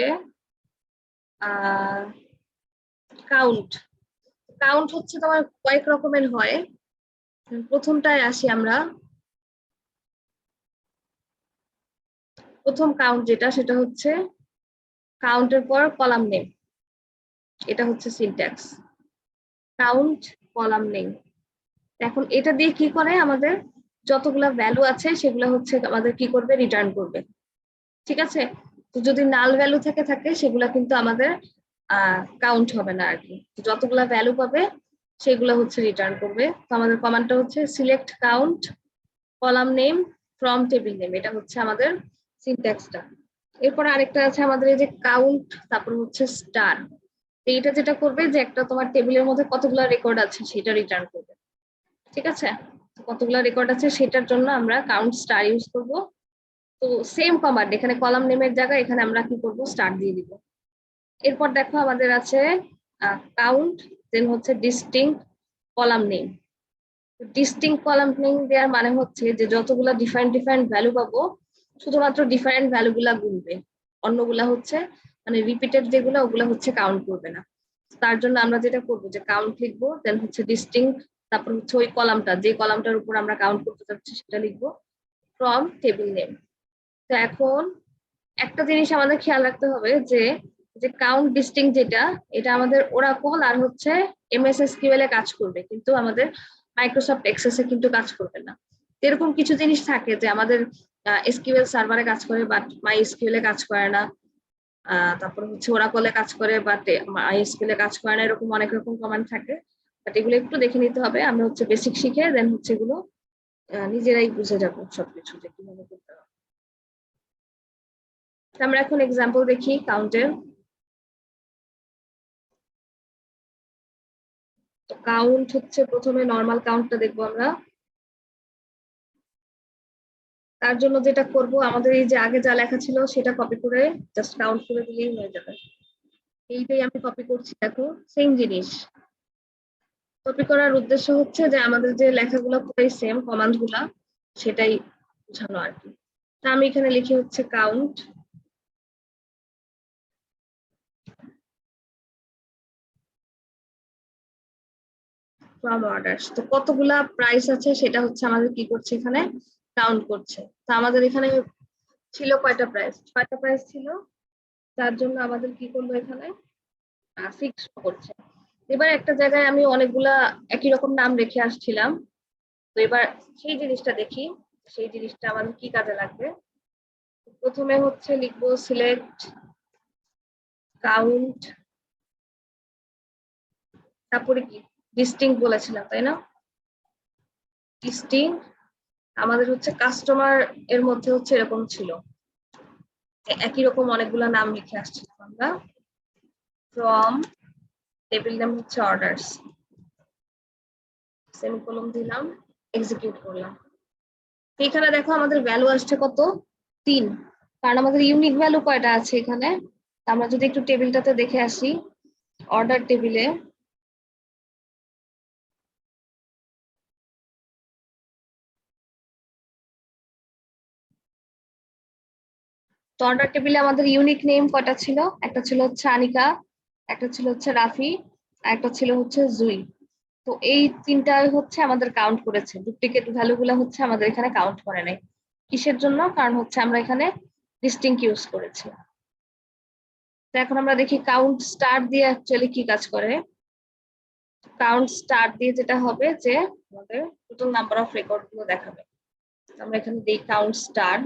কাউন্ট। কাউন্ট হচ্ছে তোমার কয়েক রকমের হয়। প্রথমটায় আসি আমরা, প্রথম কাউন্ট যেটা সেটা হচ্ছে কাউন্টের পর কলাম নেম, এটা হচ্ছে সিনট্যাক্স, কাউন্ট কলাম নেম। এখন এটা দিয়ে কি করে, আমাদের যতগুলা ভ্যালু আছে সেগুলো হচ্ছে আমাদের কি করবে, রিটার্ন করবে। ঠিক আছে, তো যদি নাল ভ্যালু থেকে থাকে সেগুলা কিন্তু আমাদের কাউন্ট হবে না আর কি। যতগুলা ভ্যালু পাবে সেগুলো হচ্ছে রিটার্ন করবে। তো আমাদের কমান্ডটা হচ্ছে select count column name from table name, এটা হচ্ছে আমাদের সিনট্যাক্সটা। এরপর আরেকটা আছে আমাদের এই যে কাউন্ট, তারপর হচ্ছে স্টার। এইটা যেটা করবে যে একটা তোমার টেবিলের মধ্যে কতগুলা রেকর্ড আছে সেটা রিটার্ন করবে। ঠিক আছে, কতগুলা রেকর্ড আছে সেটার জন্য আমরা কাউন্ট স্টার ইউজ করব। তো সেম কমান্ড, এখানে কলাম নেমের জায়গায় এখানে আমরা কি করব, স্টার দিয়ে দিব। এরপর দেখো আমাদের আছে কাউন্ট, দেন হচ্ছে distinct column name. Distinct column name দেওয়ার মানে হচ্ছে যে যতগুলা ডিফারেন্ট ডিফারেন্ট ভ্যালু পাবো শুধুমাত্র ডিফারেন্ট ভ্যালু গুলা গুনবে, অন্যগুলা হচ্ছে মানে রিপিটেড যেগুলো ওগুলো হচ্ছে কাউন্ট করবে না। তার জন্য আমরা যেটা করবো যে কাউন্ট লিখবো, দেন হচ্ছে ডিস্টিংক্ট, তারপর হচ্ছে ওই কলামটা, যে কলামটার উপর আমরা কাউন্ট করতে চাচ্ছি সেটা লিখবো ফ্রম টেবিল নেম। তো এখন একটা জিনিস আমাদের খেয়াল রাখতে হবে যে যে কাউন্ট ডিস্টিং যেটা, এটা আমাদের ওরাকল আর হচ্ছে এমএস এসকিউএল এ কাজ করবে, কিন্তু আমাদের মাইক্রোসফট এক্সেস এ কিন্তু কাজ করবে না। এরকম কিছু জিনিস থাকে যে আমাদের এসকিউএল সার্ভারে কাজ করে বাট মাই এসকিউএল এ কাজ করে না, তারপর হচ্ছে ওরাকলে কাজ করে বাট মাই এসকিউএল এ কাজ করে না, এরকম অনেক রকম কমান্ড থাকে। বাট এগুলো একটু দেখে নিতে হবে, আমরা হচ্ছে বেসিক শিখে দেন হচ্ছে এগুলো নিজেরাই বুঝে যাবো সবকিছু যে কিভাবে করতে হবে। আমরা এখন এক্সাম্পল দেখি কাউন্টের। তো কাউন্ট হচ্ছে প্রথমে নরমাল কাউন্টটা দেখবো আমরা। তার জন্য যেটা করব, আমাদের এই যে আগে যা লেখা ছিল সেটা কপি করে জাস্ট কাউন্ট করে দিলেই হয়ে যাবে। এইটাই আমি কপি করছি, দেখো সেম জিনিস। কপি করার উদ্দেশ্য হচ্ছে যে আমাদের যে লেখাগুলো পুরাই সেম, কমান্ড গুলা সেটাই বোঝানো আর কি। তা আমি এখানে লিখি হচ্ছে কাউন্ট ফ্রম অর্ডারস। তো কতগুলা প্রাইস আছে সেটা হচ্ছে আমাদের কি করছে, এখানে কাউন্ট করছে। তো আমাদের এখানে ছিল কয়টা প্রাইস, 6টা প্রাইস ছিল। তার জন্য আমাদের কি করলো, এখানে 6 করছে। এবার একটা জায়গায় আমি অনেকগুলা একই রকম নাম রেখে আসছিলাম, তো এবার সেই জিনিসটা দেখি, সেই জিনিসটা আমাদের কি কাজে লাগবে। প্রথমে হচ্ছে লিখবো সিলেক্ট কাউন্ট, তারপরে কি ডিস্টিংক্ট বলেছিলাম তাই না, ডিস্টিংক্ট। আমাদের হচ্ছে কাস্টমার এর মধ্যে হচ্ছে এরকম ছিল, একই রকম অনেকগুলা নাম লিখে আসছিলাম আমরা। ফ্রম টেবিল নেম হচ্ছে অর্ডারস, সেমিকোলন দিলাম, এক্সিকিউট করলাম। এখানে দেখো আমাদের ভ্যালু আসছে কত, 3, কারণ আমাদের ইউনিক ভ্যালু কয়টা আছে এখানে। আমরা যদি একটু টেবিলটাতে দেখে আসি, অর্ডার টেবিলে তো অর্ডার টেবিলে আমাদের ইউনিক নেম কয়টা ছিল, একটা ছিল হচ্ছে আনিকা, একটা ছিল হচ্ছে রাফি, আর একটা ছিল হচ্ছে জুই। তো এই তিনটাই হচ্ছে আমাদের কাউন্ট করেছে, ডুপ্লিকেট ভ্যালু গুলা হচ্ছে আমাদের এখানে কাউন্ট করে নাই। কিসের জন্য, কারণ হচ্ছে আমরা এখানে ডিস্টিংক্ট ইউজ করেছি। তো এখন আমরা দেখি কাউন্ট স্টার দিয়ে অ্যাকচুয়ালি কি কাজ করে। কাউন্ট স্টার দিয়ে যেটা হবে যে আমাদের টোটাল নাম্বার অফ রেকর্ড গুলো দেখাবে। আমরা এখানে দিই count star,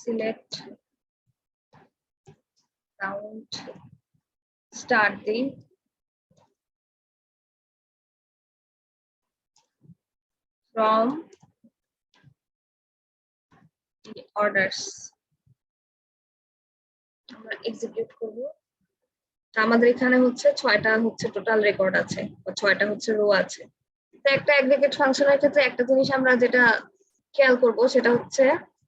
select count star দিই, from the orders আমরা এক্সিকিউট করব। আমাদের এখানে হচ্ছে 6টা হচ্ছে টোটাল রেকর্ড আছে, বা 6টা হচ্ছে রো আছে। তো একটা অ্যাগ্রিগেট ফাংশনের ক্ষেত্রে একটা জিনিস আমরা যেটা খেয়াল করব সেটা হচ্ছে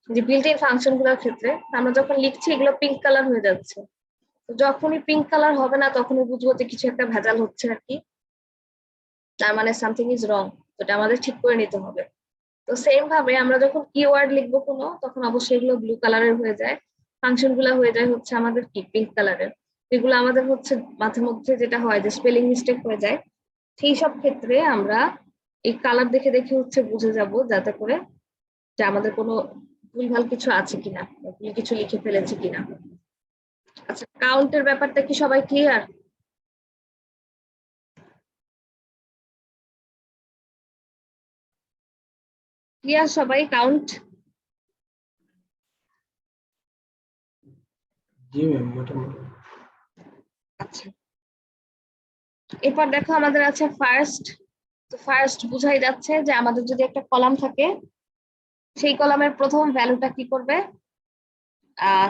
যে বিল্ট ইন ফাংশন গুলোর ক্ষেত্রে আমরা যখন লিখছি এগুলো পিঙ্ক কালার হয়ে যাচ্ছে। তো যখনই পিঙ্ক কালার হবে না তখনই বুঝবো যে কিছু একটা ভেজাল হচ্ছে আর কি, তার মানে সামথিং ইজ রং, এটা আমাদের ঠিক করে নিতে হবে। তো সেম ভাবে আমরা যখন কিওয়ার্ড লিখবো কোনো, তখন অবশ্যই এগুলো ব্লু কালারের হয়ে যায়, ফাংশন গুলা হয়ে যায় হচ্ছে আমাদের কি পিঙ্ক কালারের। এগুলো আমাদের হচ্ছে মাঝে মধ্যে যেটা হয় যে স্পেলিং মিস্টেক হয়ে যায়, সেই সব ক্ষেত্রে আমরা এই কালার দেখে দেখে হচ্ছে বুঝে যাব, যাতে করে যে আমাদের কোনো ভুলভাল কিছু আছে কিনা, বা ভুল কিছু লিখে ফেলেছি কিনা। আচ্ছা, কাউন্টের ব্যাপারটা কি সবাই ক্লিয়ার? ক্লিয়ার সবাই কাউন্ট? জি ম্যাম, মোটামুটি। আচ্ছা, এরপর দেখো আমাদের আছে ফার্স্ট। তো ফার্স্ট বুঝাই যাচ্ছে যে আমাদের যদি একটা কলাম থাকে, সেই কলামের প্রথম ভ্যালুটা কি করবে,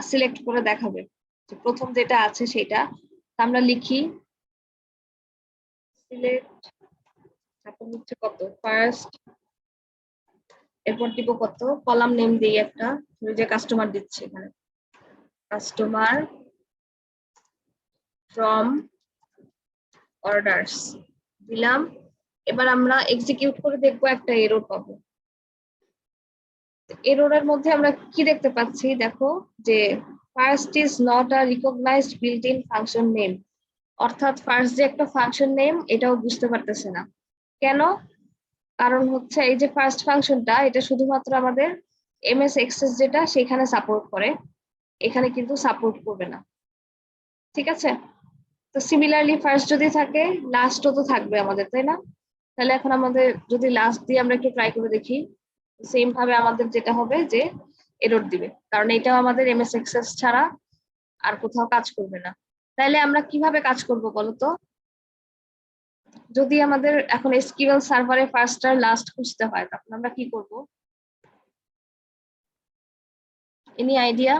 সিলেক্ট করে দেখাবে যে প্রথম যেটা আছে সেটা। আমরা লিখি সিলেক্ট, তারপর হচ্ছে কত ফার্স্ট, এরপর দিব কত কলাম নেম দিই একটা, যে কাস্টমার দিচ্ছে এখানে, কাস্টমার ফ্রম অর্ডারস দিলাম। এবার আমরা এক্সিকিউট করে দেখবো, একটা এরর পাবো। এররের মধ্যে আমরা কি দেখতে পাচ্ছি, দেখো যে first is not a recognized built in function name, অর্থাৎ ফার্স্ট যে একটা ফাংশন নেম এটাও বুঝতে পারতেছে না। কেন? কারণ হচ্ছে এই যে ফার্স্ট ফাংশনটা এটা শুধুমাত্র আমাদের এমএস এক্সেস যেটা সেখানে সাপোর্ট করে, এখানে কিন্তু সাপোর্ট করবে না। ঠিক আছে, তো সিমিলারলি ফার্স্ট যদি থাকে লাস্টও তো থাকবে আমাদের, তাই না? তাহলে এখন আমাদের যদি লাস্ট দিয়ে আমরা একটু ট্রাই করে দেখি, সেম ভাবে আমাদের যেটা হবে যে এরর দিবে, কারণ এটাও আমাদের এমএস এক্সেস ছাড়া আর কোথাও কাজ করবে না। তাহলে আমরা কিভাবে কাজ করব বলতো? যদি আমাদের এখন এসকিউএল সার্ভারে ফার্স্ট আর লাস্ট খুঁজতে হয়, তখন আমরা কি করব? Any idea?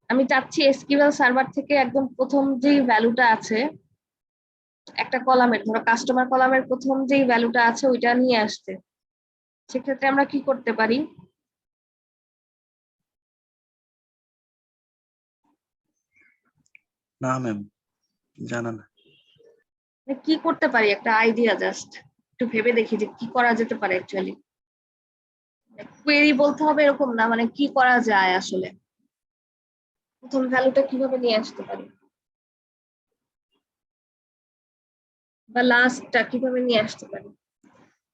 আমি চাচ্ছি এসকিউএল সার্ভার থেকে একদম প্রথম যে ভ্যালুটা আছে একটা কলামের, ধরো কাস্টমার কলামের প্রথম যেই ভ্যালুটা আছে ওইটা নিয়ে আসতে। সেক্ষেত্রে আমরা কি করতে পারি? না ম্যাম, জানা না। কি করতে পারি, একটা আইডিয়া জাস্ট একটু ভেবে দেখি যে কি করা যেতে পারে অ্যাকচুয়ালি। কোয়েরি বলতে হবে এরকম না, মানে কি করা যায় আসলে, প্রথম ভ্যালুটা কিভাবে নিয়ে আসতে পারি, বা লাস্টটা কিভাবে নিয়ে আসতে পারি।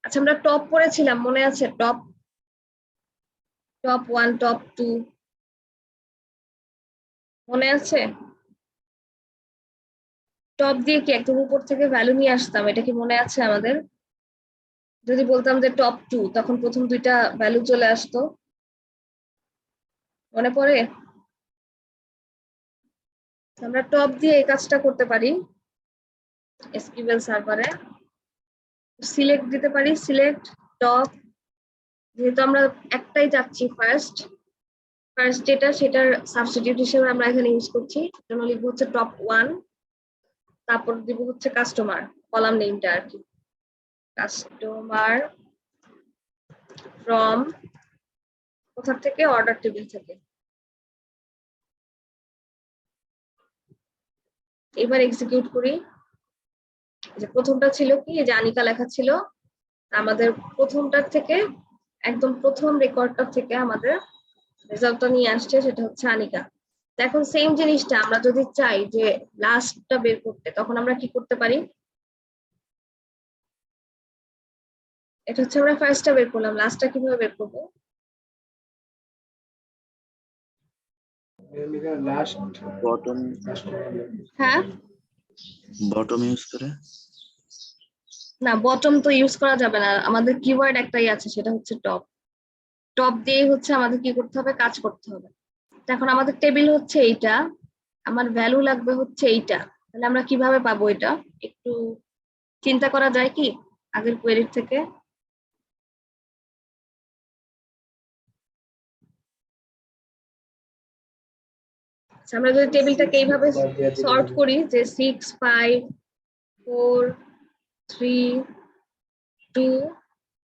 আচ্ছা, আমরা টপ পড়েছিলাম মনে আছে? টপ, টপ 1, টপ 2 মনে আছে? টপ দিয়ে কি একদম উপর থেকে ভ্যালু নিয়ে আসতাম, এটা কি মনে আছে আমাদের? যদি বলতাম যে টপ 2, তখন প্রথম দুইটা ভ্যালু চলে আসতো, মনে পড়ে? আমরা টপ দিয়ে এই কাজটা করতে পারি এসকিউএল সার্ভারে। সিলেক্ট দিতে পারি, সিলেক্ট টপ, যেহেতু আমরা একটাই যাচ্ছি ফার্স্ট যেটা সেটার সাবস্টিটিউট হিসেবে আমরা এখানে ইউজ করছি, জন্য লিখবো হচ্ছে টপ 1, তারপর দিব হচ্ছে কাস্টমার, কলাম নেমটা আর কি, কাস্টমার ফ্রম, কোথা থেকে, অর্ডার টেবিল থেকে। এবার এক্সিকিউট করি। যে প্রথমটা ছিল কি, যে আনিকা লেখা ছিল, আমাদের প্রথমটার থেকে একদম প্রথম রেকর্ডটা থেকে আমাদের রেজাল্টটা নিয়ে আসছে, সেটা হচ্ছে আনিকা। এখন সেম জিনিসটা আমরা যদি চাই যে লাস্টটা বের করতে, তখন আমরা কি করতে পারি? এটা হচ্ছে আমরা ফার্স্টটা বের করলাম, লাস্টটা কিভাবে বের করবো? লাস্ট বটম হ্যাঁ, বটম ইউজ করে না বটম তো ইউজ করা যাবে না, আমাদের কিওয়ার্ড একটাই আছে, সেটা হচ্ছে টপ। টপ দিয়েই হচ্ছে আমাদের কি করতে হবে, কাজ করতে হবে। তো এখন আমাদের টেবিল হচ্ছে এইটা, আমার ভ্যালু লাগবে হচ্ছে এইটা, তাহলে আমরা কিভাবে পাবো এটা? একটু চিন্তা করা যায় কি আগের কোয়েরির থেকে? আচ্ছা, আমরা যদি টেবিলটাকে এইভাবে সর্ট করি যে 6 5 4 3 2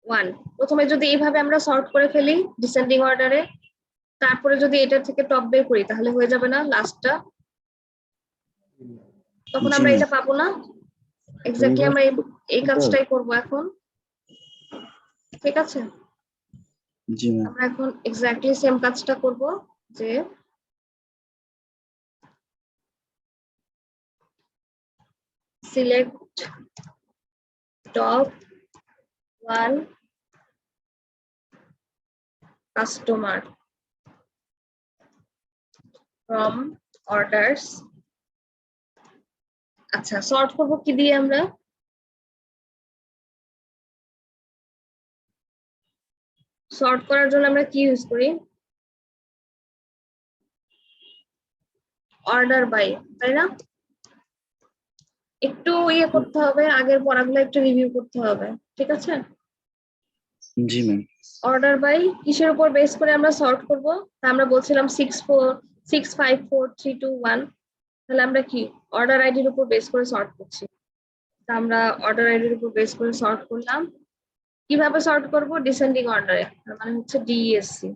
1, প্রথমে যদি এইভাবে আমরা সর্ট করে ফেলি ডিসেন্ডিং অর্ডারে, তারপরে যদি এটার থেকে টপ বের করি, তাহলে হয়ে যাবে না লাস্টটা? তখন জি আমরা ম্যাম এটা পাবো না। এক্স্যাক্টলি আমরা এই কাজটাই করব এখন, ঠিক আছে? জি ম্যাম আমরা এখন এক্স্যাক্টলি সেম কাজটা করব, যে select top 1 customer from orders. আচ্ছা, সর্ট করব কি দিয়ে আমরা? সর্ট করার জন্য আমরা কি ইউজ করি? অর্ডার বাই, তাই না? একটু ইয়ে করতে হবে, আগের পড়াগুলো একটু রিভিউ করতে হবে, ঠিক আছে? জি ম্যাম অর্ডার বাই কিসের উপর বেস করে আমরা সর্ট করব? আমরা বলছিলাম 6 5 4 3 2 1, তাহলে আমরা কি অর্ডার আইডির উপর বেস করে সর্ট করছি। তা আমরা অর্ডার আইডির উপর বেস করে সর্ট করলাম। কিভাবে সর্ট করব? ডিসেন্ডিং অর্ডারে, মানে হচ্ছে ডিএসসি।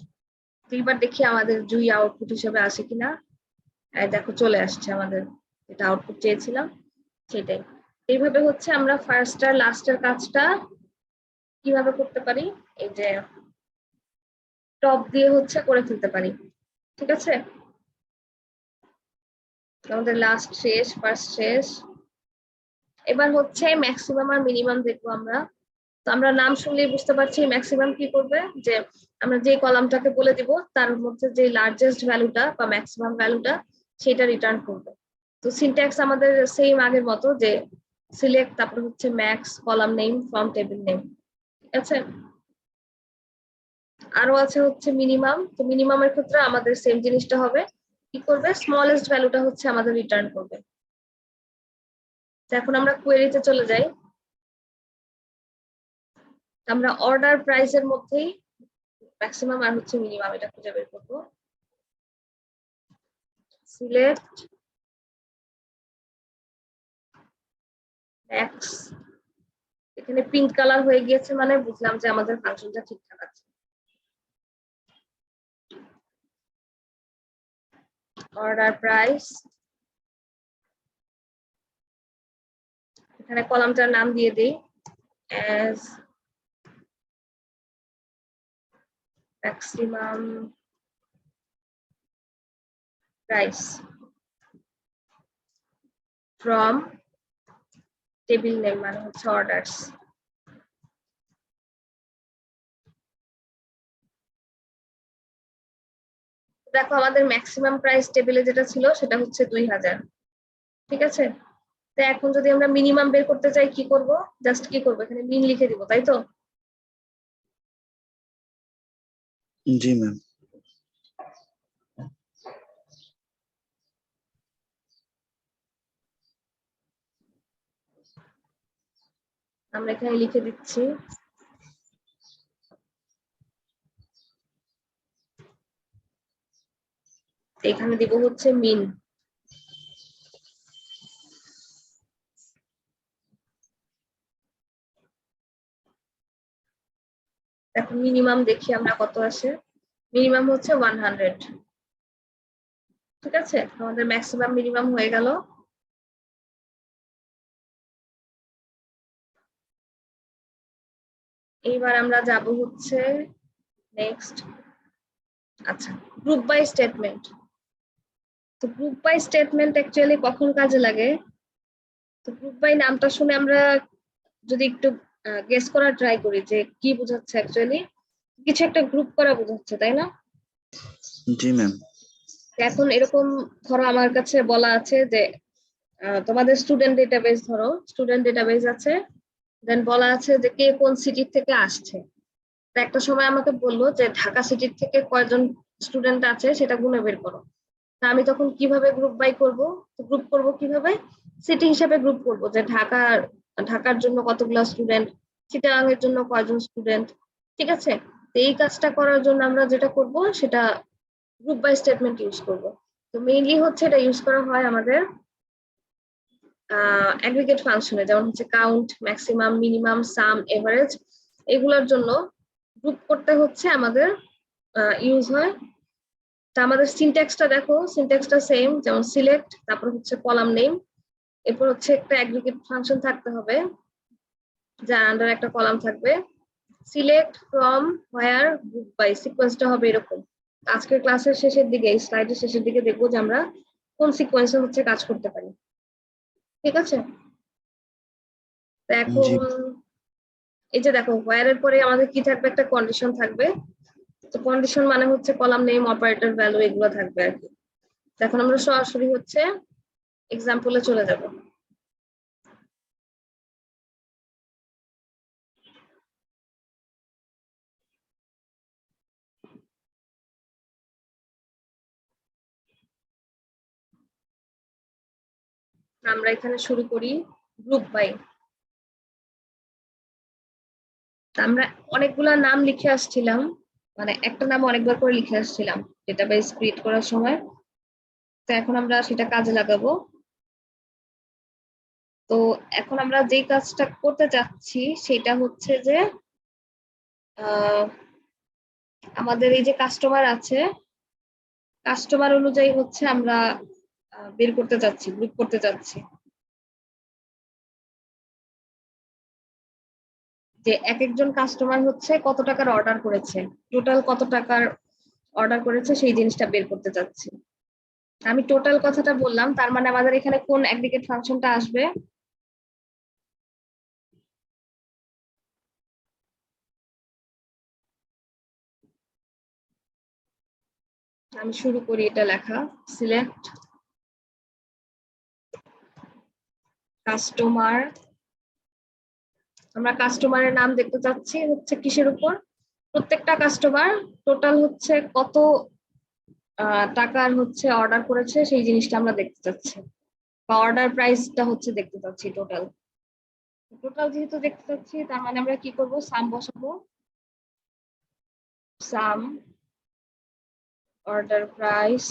তো এবার দেখি আমাদের জুই আউটপুট হিসেবে আসে কিনা। দেখো চলে আসছে আমাদের, যেটা আউটপুট চেয়েছিলাম সেটাই। এইভাবে হচ্ছে আমরা ফার্স্ট আর লাস্টের কাজটা কিভাবে করতে পারি, এই যে টপ দিয়ে হচ্ছে করে ফেলতে পারি, ঠিক আছে? আমাদের লাস্ট শেষ, ফার্স্ট শেষ। এবার হচ্ছে ম্যাক্সিমাম আর মিনিমাম দেখবো আমরা। তো আমরা নাম শুনলেই বুঝতে পারছি ম্যাক্সিমাম কি করবে, যে আমরা যে কলামটাকে বলে দিব তার মধ্যে যে লার্জেস্ট ভ্যালুটা বা ম্যাক্সিমাম ভ্যালুটা সেটা রিটার্ন করবে। তো সিনট্যাক্স আমাদের সেম আগের মতো, যে সিলেক্ট, তারপর হচ্ছে max, column name from table name, ঠিক আছে? আরো আছে হচ্ছে মিনিমাম। তো মিনিমামের ক্ষেত্রে আমাদের সেম জিনিসটা হবে, কি করবে, স্মলেস্ট ভ্যালুটা হচ্ছে আমাদের রিটার্ন করবে। তো এখন আমরা কোয়েরিতে চলে যাই। আমরা অর্ডার প্রাইসের মধ্যেই ম্যাক্সিমাম আর হচ্ছে মিনিমাম এটা খুঁজে বের করবো। সিলেক্ট ম্যাক্স, এখানে পিঙ্ক কালার হয়ে গিয়েছে, মানে বুঝলাম যে আমাদের ফাংশনটা ঠিকঠাক আছে। অর্ডার প্রাইস, এখানে কলামটার নাম দিয়ে দিই as maximum price from table name, মানে হচ্ছে অর্ডারস। দেখো আমাদের ম্যাক্সিমাম প্রাইস টেবিলে যেটা ছিল সেটা হচ্ছে 2000, ঠিক আছে? তো এখন যদি আমরা মিনিমাম বের করতে চাই কি করব? জাস্ট কি করবো, এখানে মিন লিখে দিব, তাই তো? জি ম্যাম আমরা এখানে লিখে দিচ্ছি এখানে দিব হচ্ছে মিন। এখন মিনিমাম দেখি আমরা কত আসে। মিনিমাম হচ্ছে 100। ঠিক আছে, আমাদের ম্যাক্সিমাম মিনিমাম হয়ে গেল। এইবার আমরা যাব হচ্ছে নেক্সট। আচ্ছা, গ্রুপ বাই স্টেটমেন্ট। তো গ্রুপ বাই স্টেটমেন্ট অ্যাকচুয়ালি কখন কাজে লাগে? তো গ্রুপ বাই নামটা শুনে আমরা যদি একটু গেস করার ট্রাই করি যে কি বোঝাচ্ছে, অ্যাকচুয়ালি কিছু একটা গ্রুপ করা বোঝাচ্ছে, তাই না? জি ম্যাম। এখন এরকম ধরো আমার কাছে বলা আছে যে তোমাদের স্টুডেন্ট ডেটাবেস, ধরো স্টুডেন্ট ডেটাবেস আছে, দেন বলা আছে যে কে কোন সিটি থেকে আসছে। তো একটা সময় আমাকে বললো যে ঢাকা সিটির থেকে কয়জন স্টুডেন্ট আছে সেটা গুণে বের করো। তা আমি তখন কিভাবে গ্রুপ বাই করব? গ্রুপ করব কিভাবে? সিটি হিসাবে গ্রুপ করব, যে ঢাকার জন্য কতগুলো স্টুডেন্ট, চিটাগাং এর জন্য কয়জন স্টুডেন্ট। ঠিক আছে, তো এই কাজটা করার জন্য আমরা যেটা করব সেটা গ্রুপ বাই স্টেটমেন্ট ইউজ করব। তো মেইনলি হচ্ছে এটা ইউজ করা হয় আমাদের অ্যাগ্রিগেট ফাংশনে, যেমন হচ্ছে কাউন্ট, ম্যাক্সিমাম, মিনিমাম, সাম, এভারেজ, এগুলোর জন্য গ্রুপ করতে হচ্ছে আমাদের ইউজ হয়। তা আমাদের সিনট্যাক্সটা দেখো, সিনট্যাক্সটা সেম, যেমন সিলেক্ট, তারপর হচ্ছে কলাম নেম, এরপর হচ্ছে একটা অ্যাগ্রিগেট ফাংশন থাকতে হবে যার আন্ডার একটা কলাম থাকবে। Select from where group by, সিকোয়েন্সটা হবে এরকম। আজকের ক্লাসের শেষের দিকে, এই স্লাইডের শেষের দিকে দেখবো যে আমরা কোন সিকোয়েন্সে হচ্ছে কাজ করতে পারি। ঠিক আছে, তো এখন জি এই যে দেখো হোয়ার এর পরে আমাদের কি থাকবে, একটা কন্ডিশন থাকবে। তো কন্ডিশন মানে হচ্ছে কলাম নেম, অপারেটর, ভ্যালু, এগুলো থাকবে আর কি। এখন আমরা সরাসরি হচ্ছে এক্সাম্পলে চলে যাব। আমরা এখানে শুরু করি গ্রুপ বাই। আমরা অনেকগুলা নাম লিখে আসছিলাম, মানে একটা নাম অনেকবার করে লিখে আসছিলাম ডেটাবেস ক্রিয়েট করার সময়। তো এখন আমরা সেটা কাজে লাগাবো। তো এখন আমরা যে কাজটা করতে চাচ্ছি সেটা হচ্ছে যে আমাদের এই যে কাস্টমার আছে, কাস্টমার অনুযায়ী হচ্ছে আমরা বের করতে চাচ্ছি, গ্রুপ করতে চাচ্ছি যে এক একজন কাস্টমার হচ্ছে কত টাকার অর্ডার করেছে, টোটাল কত টাকার অর্ডার করেছে সেই জিনিসটা বের করতে চাচ্ছি। আমি টোটাল কথাটা বললাম, তার মানে আমাদের এখানে কোন অ্যাগ্রিগেট ফাংশনটা আসবে? আমি শুরু করি এটা লেখা, সিলেক্ট কাস্টমার। আমরা কাস্টমারের নাম দেখতে চাচ্ছি হচ্ছে কিসের উপর? প্রত্যেকটা কাস্টমার টোটাল হচ্ছে কত টাকার হচ্ছে অর্ডার করেছে সেই জিনিসটা আমরা দেখতে চাচ্ছি, বা অর্ডার প্রাইসটা হচ্ছে দেখতে চাচ্ছি। টোটাল টোটাল যেহেতু দেখতে চাচ্ছি, তার মানে আমরা কি করব? সাম বসাবো, সাম অর্ডার প্রাইস,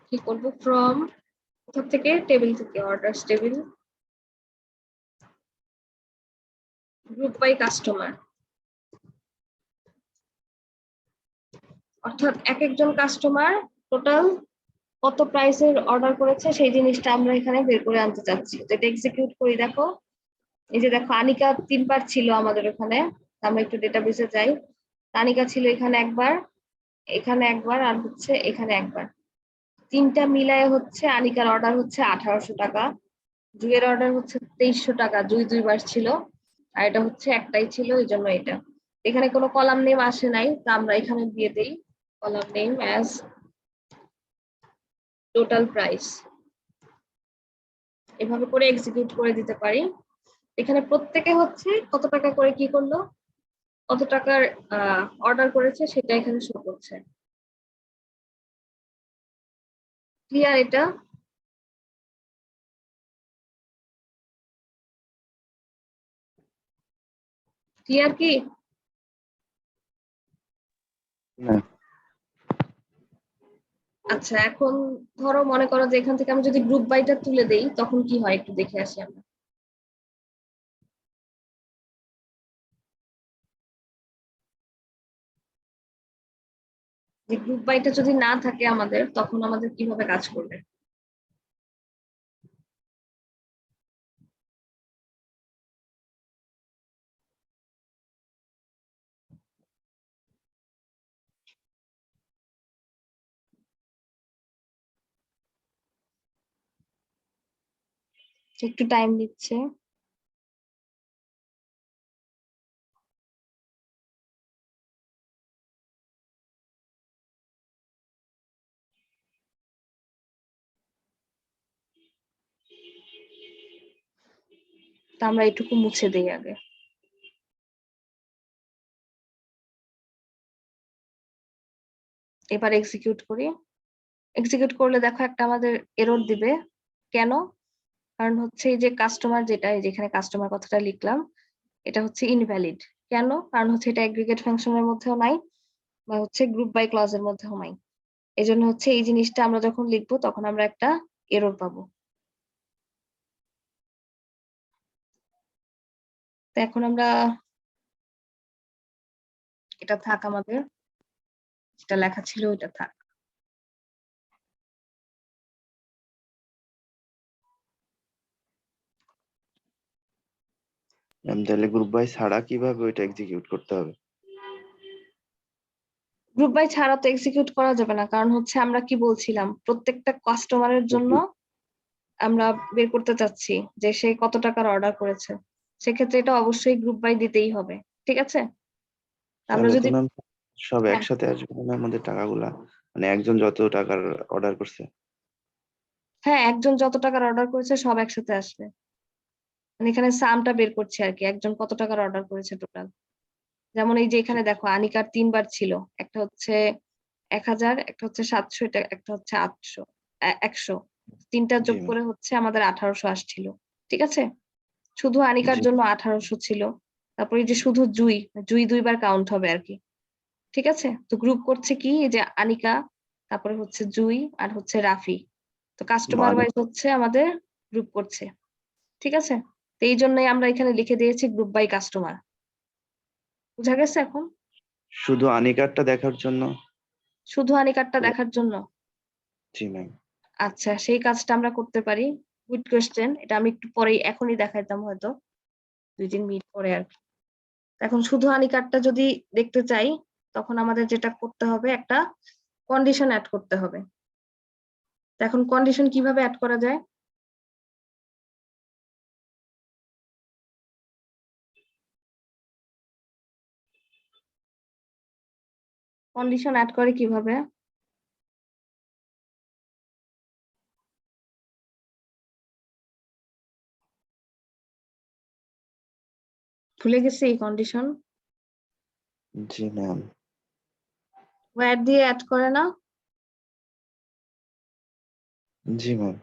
কি করব? ফ্রম, কোথা থেকে? টেবিল থেকে, orders table, group by customer. অর্থাৎ এক একজন কাস্টমার টোটাল কত প্রাইসের অর্ডার করেছে সেই জিনিসটা আমরা এখানে বের করে আনতে চাচ্ছি। তো এটা এক্সিকিউট করি, দেখো এই যে দেখো আনিকা 3বার ছিল আমাদের ওখানে। আমরা একটু ডেটাবেসে যাই। তানিকা ছিল এখানে একবার, এখানে একবার, আর হচ্ছে এখানে একবার। তিনটা মিলায় হচ্ছে আনিকার অর্ডার হচ্ছে 1800 টাকা, জুয়ের অর্ডার হচ্ছে 2300 টাকা, জুই 2বার ছিল, আর এটা হচ্ছে একটাই ছিল, এই জন্য এটা। এখানে কোনো কলাম নেম আসে নাই, তা আমরা এখানে দিয়ে দেই column name as total price. এভাবে করে এক্সিকিউট করে দিতে পারি। এখানে প্রত্যেকে হচ্ছে কত টাকা করে কি করলো, কত টাকার অর্ডার করেছে সেটা এখানে শো করছে। ক্লিয়ার এটা? ক্লিয়ার কি? না আচ্ছা, এখন ধরো মনে করো যে এখান থেকে আমি যদি গ্রুপ বাইটা তুলে দেই তখন কি হয় একটু দেখে আসি আমরা। যে গ্রুপ বাইটা যদি না থাকে আমাদের তখন আমাদের কিভাবে কাজ করবে? একটু টাইম নিচ্ছে। তা আমরা এটুকু মুছে দেই আগে। এবার এক্সিকিউট করি। এক্সিকিউট করলে দেখো একটা আমাদের এরর দিবে। কেন? কারণ হচ্ছে এই যে কাস্টমার, যেটা এই যেখানে কাস্টমার কথাটা লিখলাম, এটা হচ্ছে ইনভ্যালিড। কেন? কারণ হচ্ছে এটা এগ্রিগেট ফাংশনের মধ্যেও নাই বা হচ্ছে গ্রুপ বাই ক্লজের মধ্যেও নাই। এই জন্য হচ্ছে এই জিনিসটা আমরা যখন লিখবো তখন আমরা একটা এরর পাবো। তো এখন আমরা, এটা থাক আমাদের, যেটা লেখা ছিল ওইটা থাক। ম্যাম, তাহলে গ্রুপ বাই ছাড়া কিভাবে ওইটা এক্সিকিউট করতে হবে? গ্রুপ বাই ছাড়া তো এক্সিকিউট করা যাবে না, কারণ হচ্ছে আমরা কি বলছিলাম, প্রত্যেকটা কাস্টমারের জন্য আমরা বের করতে চাচ্ছি যে সে কত টাকার অর্ডার করেছে। সেক্ষেত্রে এটা অবশ্যই গ্রুপ বাই দিতেই হবে। ঠিক আছে? আমরা তাহলে তো যদি, ম্যাম সব হ্যাঁ একসাথে আসবে না আমাদের টাকাগুলা, মানে একজন যত টাকার অর্ডার করছে। হ্যাঁ, একজন যত টাকার অর্ডার করেছে সব একসাথে আসবে। মানে এখানে সামটা বের করছি আর কি, একজন কত টাকার অর্ডার করেছে টোটাল। যেমন এই যে এখানে দেখো আনিকার 3 বার ছিল, একটা হচ্ছে 1000, একটা হচ্ছে 700, এটা একটা হচ্ছে 800, 100। তিনটা জি যোগ ম্যাম। করে হচ্ছে আমাদের 1800 আসছিল। ঠিক আছে? শুধু আনিকার জি জন্য 1800 ছিল। তারপরে এই যে শুধু জুই, জুই 2বার কাউন্ট হবে আর কি। ঠিক আছে? তো গ্রুপ করছে কি, এই যে আনিকা, তারপরে হচ্ছে জুই, আর হচ্ছে রাফি। তো কাস্টমার মানে ওয়াইজ হচ্ছে আমাদের গ্রুপ করছে। ঠিক আছে? তো এই জন্যই আমরা এখানে লিখে দিয়েছি গ্রুপ বাই কাস্টমার। বুঝা গেছে এখন? শুধু আনিকারটা দেখার জন্য? শুধু আনিকারটা দেখার জন্য। জি ম্যাম। আচ্ছা, সেই কাজটা আমরা করতে পারি। Good question. এটা আমি একটু পরেই, এখনই দেখাইতাম হয়তো 2-3 মিনিট পরে আর কি। এখন শুধু আনিকারটা যদি দেখতে চাই তখন আমাদের যেটা করতে হবে, একটা কন্ডিশন অ্যাড করতে হবে। তো এখন কন্ডিশন কিভাবে অ্যাড করা যায়? কন্ডিশন অ্যাড করে কিভাবে? ভুলে গেছি এই কন্ডিশন। জি ম্যাম। ওয়্যার দিয়ে অ্যাড করে না? জি ma'am.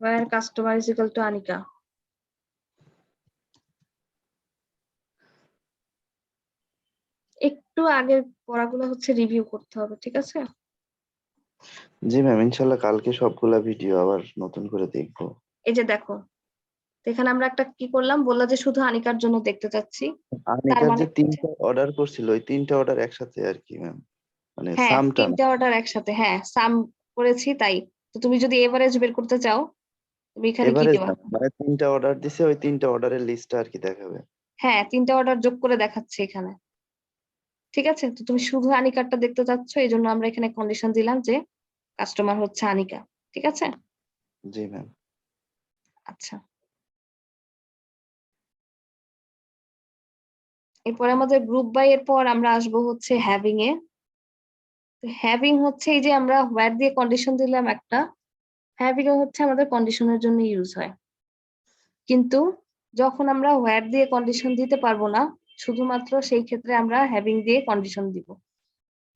Where customer is equal to Anika. একটু আগের পড়াগুলো হচ্ছে রিভিউ করতে হবে। ঠিক আছে? জি ম্যাম, ইনশাল্লাহ কালকে সবগুলা ভিডিও আবার নতুন করে দেখবো। এই যে দেখো, তো এখানে আমরা একটা কি করলাম, বললা যে শুধু আনিকার জন্য দেখতে চাচ্ছি। তার আনিকার মানে যে হচ্ছে, 3টা অর্ডার করছিল ওই 3টা অর্ডার একসাথে আর কি ম্যাম, মানে হ্যাঁ সামটা না। 3টা অর্ডার একসাথে, হ্যাঁ সাম করেছি তাই। তো তুমি যদি এভারেজ বের করতে চাও তুমি এখানে কি এভারেজ দেবা? না, মানে 3টা অর্ডার দিছে, ওই 3টা অর্ডারের লিস্টটা আর কি দেখাবে। হ্যাঁ 3টা অর্ডার যোগ করে দেখাচ্ছে এখানে। ঠিক আছে? তো তুমি শুধু আনিকারটা দেখতে চাচ্ছ, এই জন্য আমরা এখানে কন্ডিশন দিলাম যে কাস্টমার হচ্ছে আনিকা। ঠিক আছে? জি ম্যাম। আচ্ছা, এরপরে আমাদের গ্রুপ বাই এর পর আমরা আসবো হচ্ছে হ্যাভিং এ। হ্যাভিং হচ্ছে এই যে আমরা হোয়ার দিয়ে কন্ডিশন দিলাম একটা, হ্যাভিং হচ্ছে আমাদের কন্ডিশনের জন্য ইউজ হয়। কিন্তু যখন আমরা হোয়ার দিয়ে কন্ডিশন দিতে পারবো না, শুধুমাত্র সেই ক্ষেত্রে আমরা হ্যাভিং দিয়ে কন্ডিশন দিব।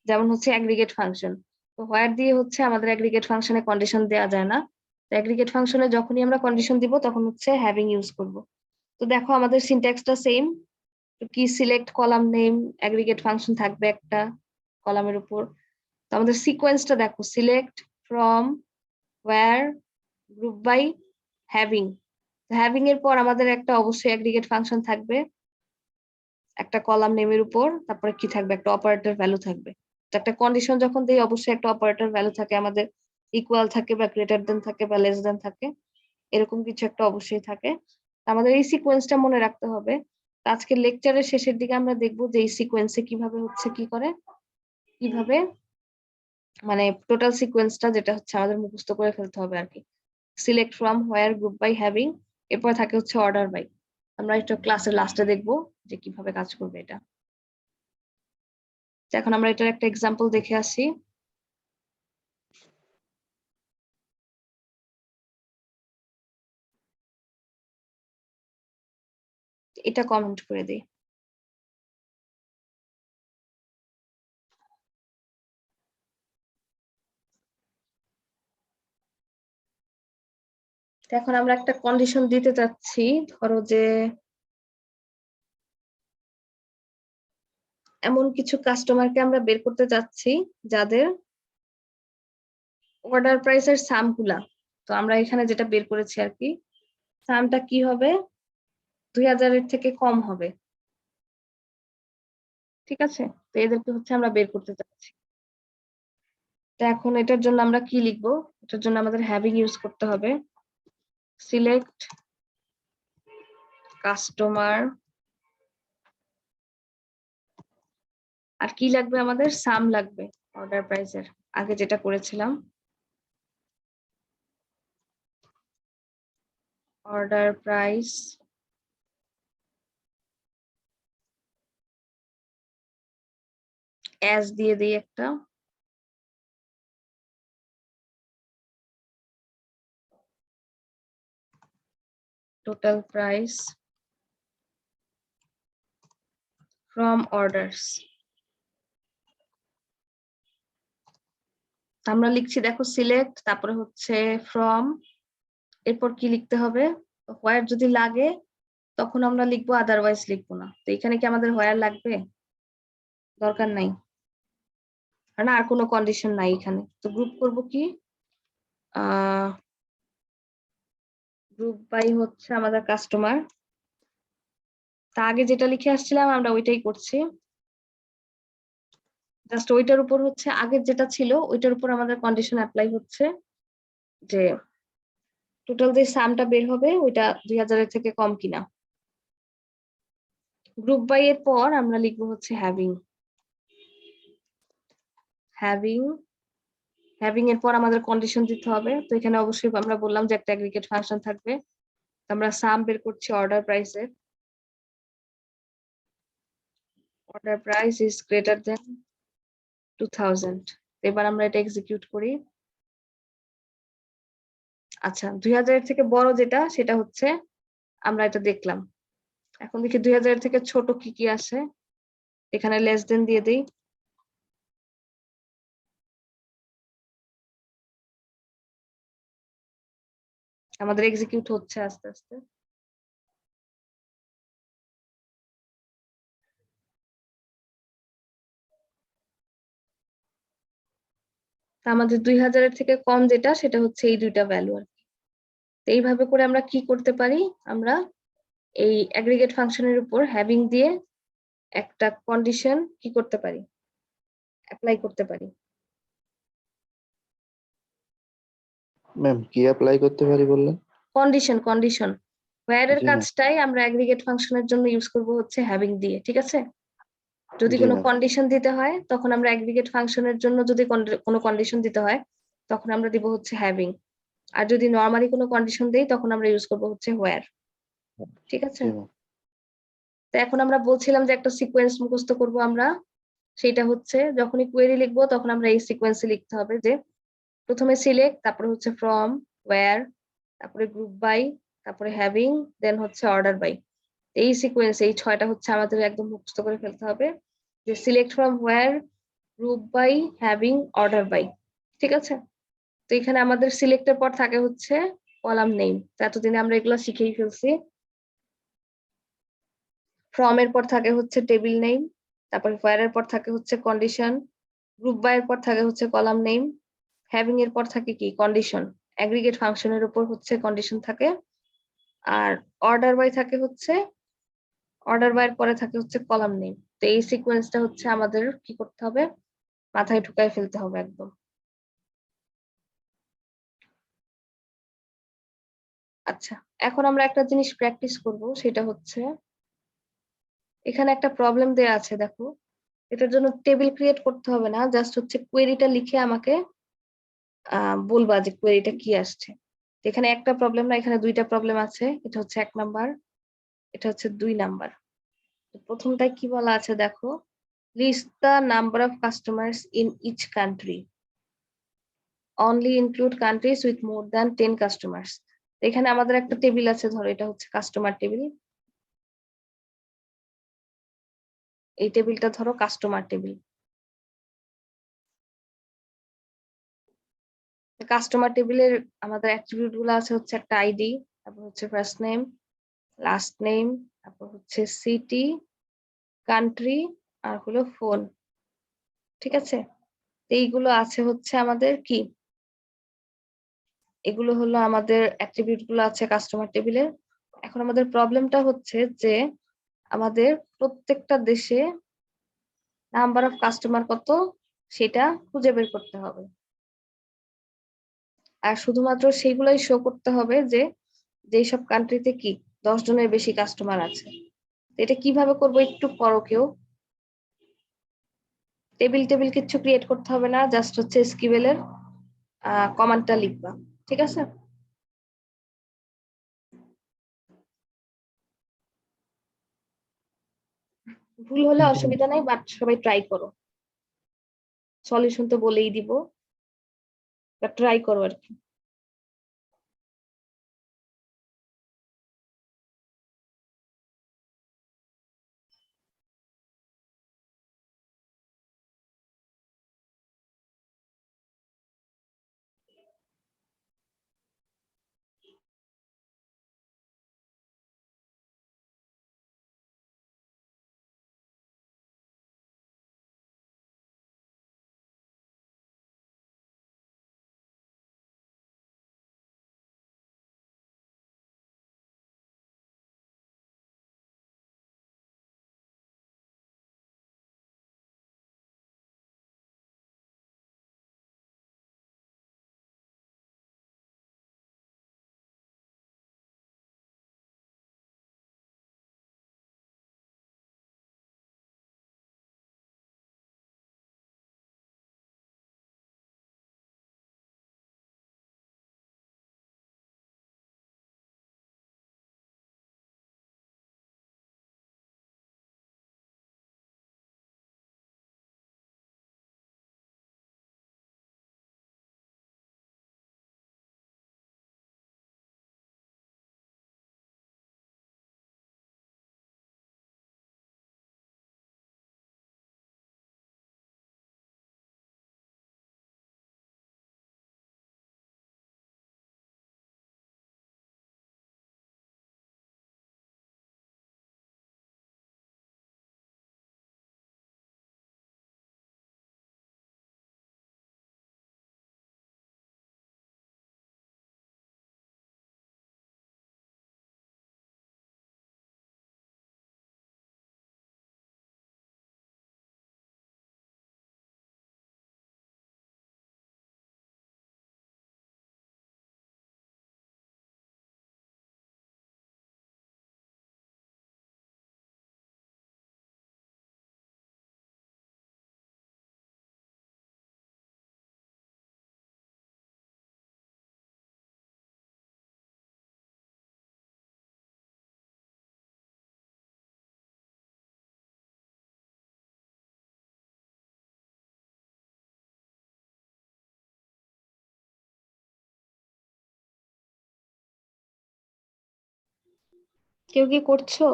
যেমন হচ্ছে অ্যাগ্রিগেট ফাংশন। তো হোয়ার দিয়ে হচ্ছে আমাদের অ্যাগ্রিগেট ফাংশনে কন্ডিশন দেওয়া যায় না। অ্যাগ্রিগেট ফাংশনে যখনই আমরা কন্ডিশন দিব তখন হচ্ছে হ্যাভিং ইউজ করব। তো দেখো আমাদের সিনট্যাক্সটা সেম। কি select column name aggregate function থাকবে একটা কলামের উপর। তো আমাদের সিকোয়েন্সটা দেখো, select, from, where, group by, having. Having এর পর আমাদের একটা অবশ্যই অ্যাগ্রিগেট ফাংশন থাকবে একটা কলাম নেমের উপর, তারপরে কি থাকবে, একটা অপারেটর ভ্যালু থাকবে। তো একটা কন্ডিশন যখন দেই অবশ্যই একটা অপারেটর ভ্যালু থাকে, আমাদের ইকুয়াল থাকে বা গ্রেটার দেন থাকে বা লেস দেন থাকে, এরকম কিছু একটা অবশ্যই থাকে। আমাদের এই সিকোয়েন্সটা মনে রাখতে হবে। আজকের লেকচারের শেষের দিকে আমরা দেখবো যে এই সিকোয়েন্সে কিভাবে হচ্ছে কি করে, কিভাবে মানে টোটাল সিকোয়েন্সটা যেটা হচ্ছে আমাদের মুখস্থ করে ফেলতে হবে আর কি। Select from, where, group by, having, এরপর থাকে হচ্ছে অর্ডার বাই। আমরা এটা ক্লাসের লাস্টে দেখবো যে কিভাবে কাজ করবে এটা। এখন আমরা এটার একটা এক্সাম্পল দেখে আসি। এটা কমেন্ট করে দিই। এখন আমরা একটা কন্ডিশন দিতে চাচ্ছি, ধরো যে এমন কিছু কাস্টমারকে আমরা বের করতে চাচ্ছি যাদের অর্ডার প্রাইসের সাম গুলা, তো আমরা এখানে যেটা বের করেছি আর কি, সামটা কি হবে, 2000-এর থেকে কম হবে। ঠিক আছে, তো এদেরকে হচ্ছে আমরা বের করতে চাচ্ছি। তো এখন এটার জন্য আমরা কি লিখবো, এটার জন্য আমাদের হ্যাভিং ইউজ করতে হবে। সিলেক্ট কাস্টমার, আর কি লাগবে আমাদের, সাম লাগবে অর্ডার প্রাইসের, আগে যেটা করেছিলাম। অর্ডার প্রাইস অ্যাজ দিয়ে দিই একটা, টোটাল প্রাইস ফ্রম অর্ডারস। আমরা লিখছি দেখো সিলেক্ট, তারপরে হচ্ছে ফ্রম, এরপর কি লিখতে হবে, হোয়ার যদি লাগে তখন আমরা লিখবো, আদারওয়াইজ লিখবো না। তো এখানে কি আমাদের হোয়ার লাগবে, দরকার নাই, কারণ আর কোনো কন্ডিশন নাই এখানে। তো গ্রুপ করব কি, গ্রুপ বাই হচ্ছে আমাদের কাস্টমার, তা আগে যেটা লিখে আসছিলাম আমরা ওইটাই করছি। জাস্ট ওইটার উপর হচ্ছে আগের যেটা ছিল ওইটার উপর আমাদের কন্ডিশন অ্যাপ্লাই হচ্ছে যে টোটাল যে সামটা বের হবে ওইটা 2000-এর থেকে কম কিনা। গ্রুপ বাই এর পর আমরা লিখবো হচ্ছে হ্যাভিং। হ্যাভিং, হ্যাভিং এর পর আমাদের কন্ডিশন দিতে হবে। তো এখানে অবশ্যই আমরা বললাম যে একটা অ্যাগ্রিগেট ফাংশন থাকবে। আমরা সাম বের করছি অর্ডার প্রাইসের, order price is greater than 2000। এবার আমরা এটা এক্সিকিউট করি। আচ্ছা, 2000-এর থেকে বড় যেটা সেটা হচ্ছে আমরা এটা দেখলাম। এখন দেখি 2000-এর থেকে ছোট কি কি আসে, এখানে লেস দেন দিয়ে দিই। আমাদের এক্সিকিউট হচ্ছে আস্তে আস্তে। আমাদের 2000-এর থেকে কম যেটা সেটা হচ্ছে এই দুইটা ভ্যালু আর কি। এইভাবে করে আমরা কি করতে পারি, আমরা এই অ্যাগ্রিগেট ফাংশনের উপর হ্যাভিং দিয়ে একটা কন্ডিশন কি করতে পারি, অ্যাপ্লাই করতে পারি। ম্যাম কি অ্যাপ্লাই করতে পারি বললেন? কন্ডিশন, কন্ডিশন হোয়ার এর জি ম্যাম। কাজটাই আমরা অ্যাগ্রিগেট ফাংশনের জন্য ইউজ করব হচ্ছে হ্যাভিং দিয়ে। ঠিক আছে, যদি জি কোনো ম্যাম। কন্ডিশন দিতে হয় তখন আমরা অ্যাগ্রিগেট ফাংশনের জন্য যদি কোনো কন্ডিশন দিতে হয় তখন আমরা দিব হচ্ছে হ্যাভিং, আর যদি নরমালি কোনো কন্ডিশন দেই তখন আমরা ইউজ করব হচ্ছে হোয়ার। ঠিক আছে, জি ম্যাম। তো এখন আমরা বলছিলাম যে একটা সিকোয়েন্স মুখস্থ করব আমরা, সেটা হচ্ছে যখনই কোয়েরি লিখবো তখন আমরা এই সিকোয়েন্সে লিখতে হবে যে প্রথমে সিলেক্ট, তারপরে হচ্ছে ফ্রম, ওয়্যার, তারপরে গ্রুপ বাই, তারপরে হ্যাভিং, দেন হচ্ছে অর্ডার বাই। এই সিকোয়েন্স, এই 6টা হচ্ছে আমাদের একদম মুখস্থ করে ফেলতে হবে, যে select from, where, group by, having, order by. ঠিক আছে, তো এখানে আমাদের সিলেক্টের পর থাকে হচ্ছে কলাম নেম, এতদিনে আমরা এগুলো শিখেই ফেলছি। ফ্রম এর পর থাকে হচ্ছে টেবিল নেম, তারপর হোয়ার এর পর থাকে হচ্ছে কন্ডিশন, গ্রুপ বাই এর পর থাকে হচ্ছে কলাম নেম, হ্যাভিং এর পর থাকে কি কন্ডিশন, অ্যাগ্রিগেট ফাংশনের উপর হচ্ছে কন্ডিশন থাকে, আর অর্ডার বাই থাকে হচ্ছে অর্ডার বাই এর পরে থাকে হচ্ছে কলাম নেম। তো এই সিকোয়েন্সটা হচ্ছে আমাদের কি করতে হবে, মাথায় ঢুকায় ফেলতে হবে একদম। আচ্ছা, এখন আমরা একটা জিনিস প্র্যাকটিস করব, সেটা হচ্ছে এখানে একটা প্রবলেম দেয়া আছে দেখো। এটার জন্য টেবিল ক্রিয়েট করতে হবে না, জাস্ট হচ্ছে কোয়েরিটা লিখে আমাকে বলবা যে কোয়েরিটা কি আসছে। এখানে একটা প্রবলেম না, এখানে দুইটা প্রবলেম আছে। এটা হচ্ছে 1 নাম্বার, এটা হচ্ছে 2 নাম্বার। প্রথমটায় কি বলা আছে দেখো, list the number of customers in each country, only include countries with more than 10 customers. এখানে আমাদের একটা টেবিল আছে, ধরো এটা হচ্ছে কাস্টমার টেবিল, এই টেবিলটা ধরো কাস্টমার টেবিল। কাস্টমার টেবিলের আমাদের অ্যাট্রিবিউট গুলো আছে হচ্ছে একটা আইডি, তারপর হচ্ছে ফার্স্ট নেম, লাস্ট নেম, তারপর হচ্ছে সিটি, কান্ট্রি, আর হলো ফোন। ঠিক আছে, এইগুলো আছে হচ্ছে আমাদের কি, এগুলো হলো আমাদের অ্যাট্রিবিউট গুলো আছে কাস্টমার টেবিলের। এখন আমাদের প্রবলেমটা হচ্ছে যে আমাদের প্রত্যেকটা দেশে নাম্বার অফ কাস্টমার কত সেটা খুঁজে বের করতে হবে, আর শুধুমাত্র সেইগুলাই শো করতে হবে যে যেই সব কান্ট্রিতে কি 10 জনের বেশি কাস্টমার আছে। এটা কিভাবে করবো একটু করো কেউ। টেবিল টেবিল কিছু ক্রিয়েট করতে হবে না, জাস্ট হচ্ছে এসকিউএল এর কমান্ডটা লিখবা। ঠিক আছে, ভুল হলে অসুবিধা নাই, বাট সবাই ট্রাই করো। সলিউশন তো বলেই দিব, বাট ট্রাই করো আর কি। কেউ কি করছো?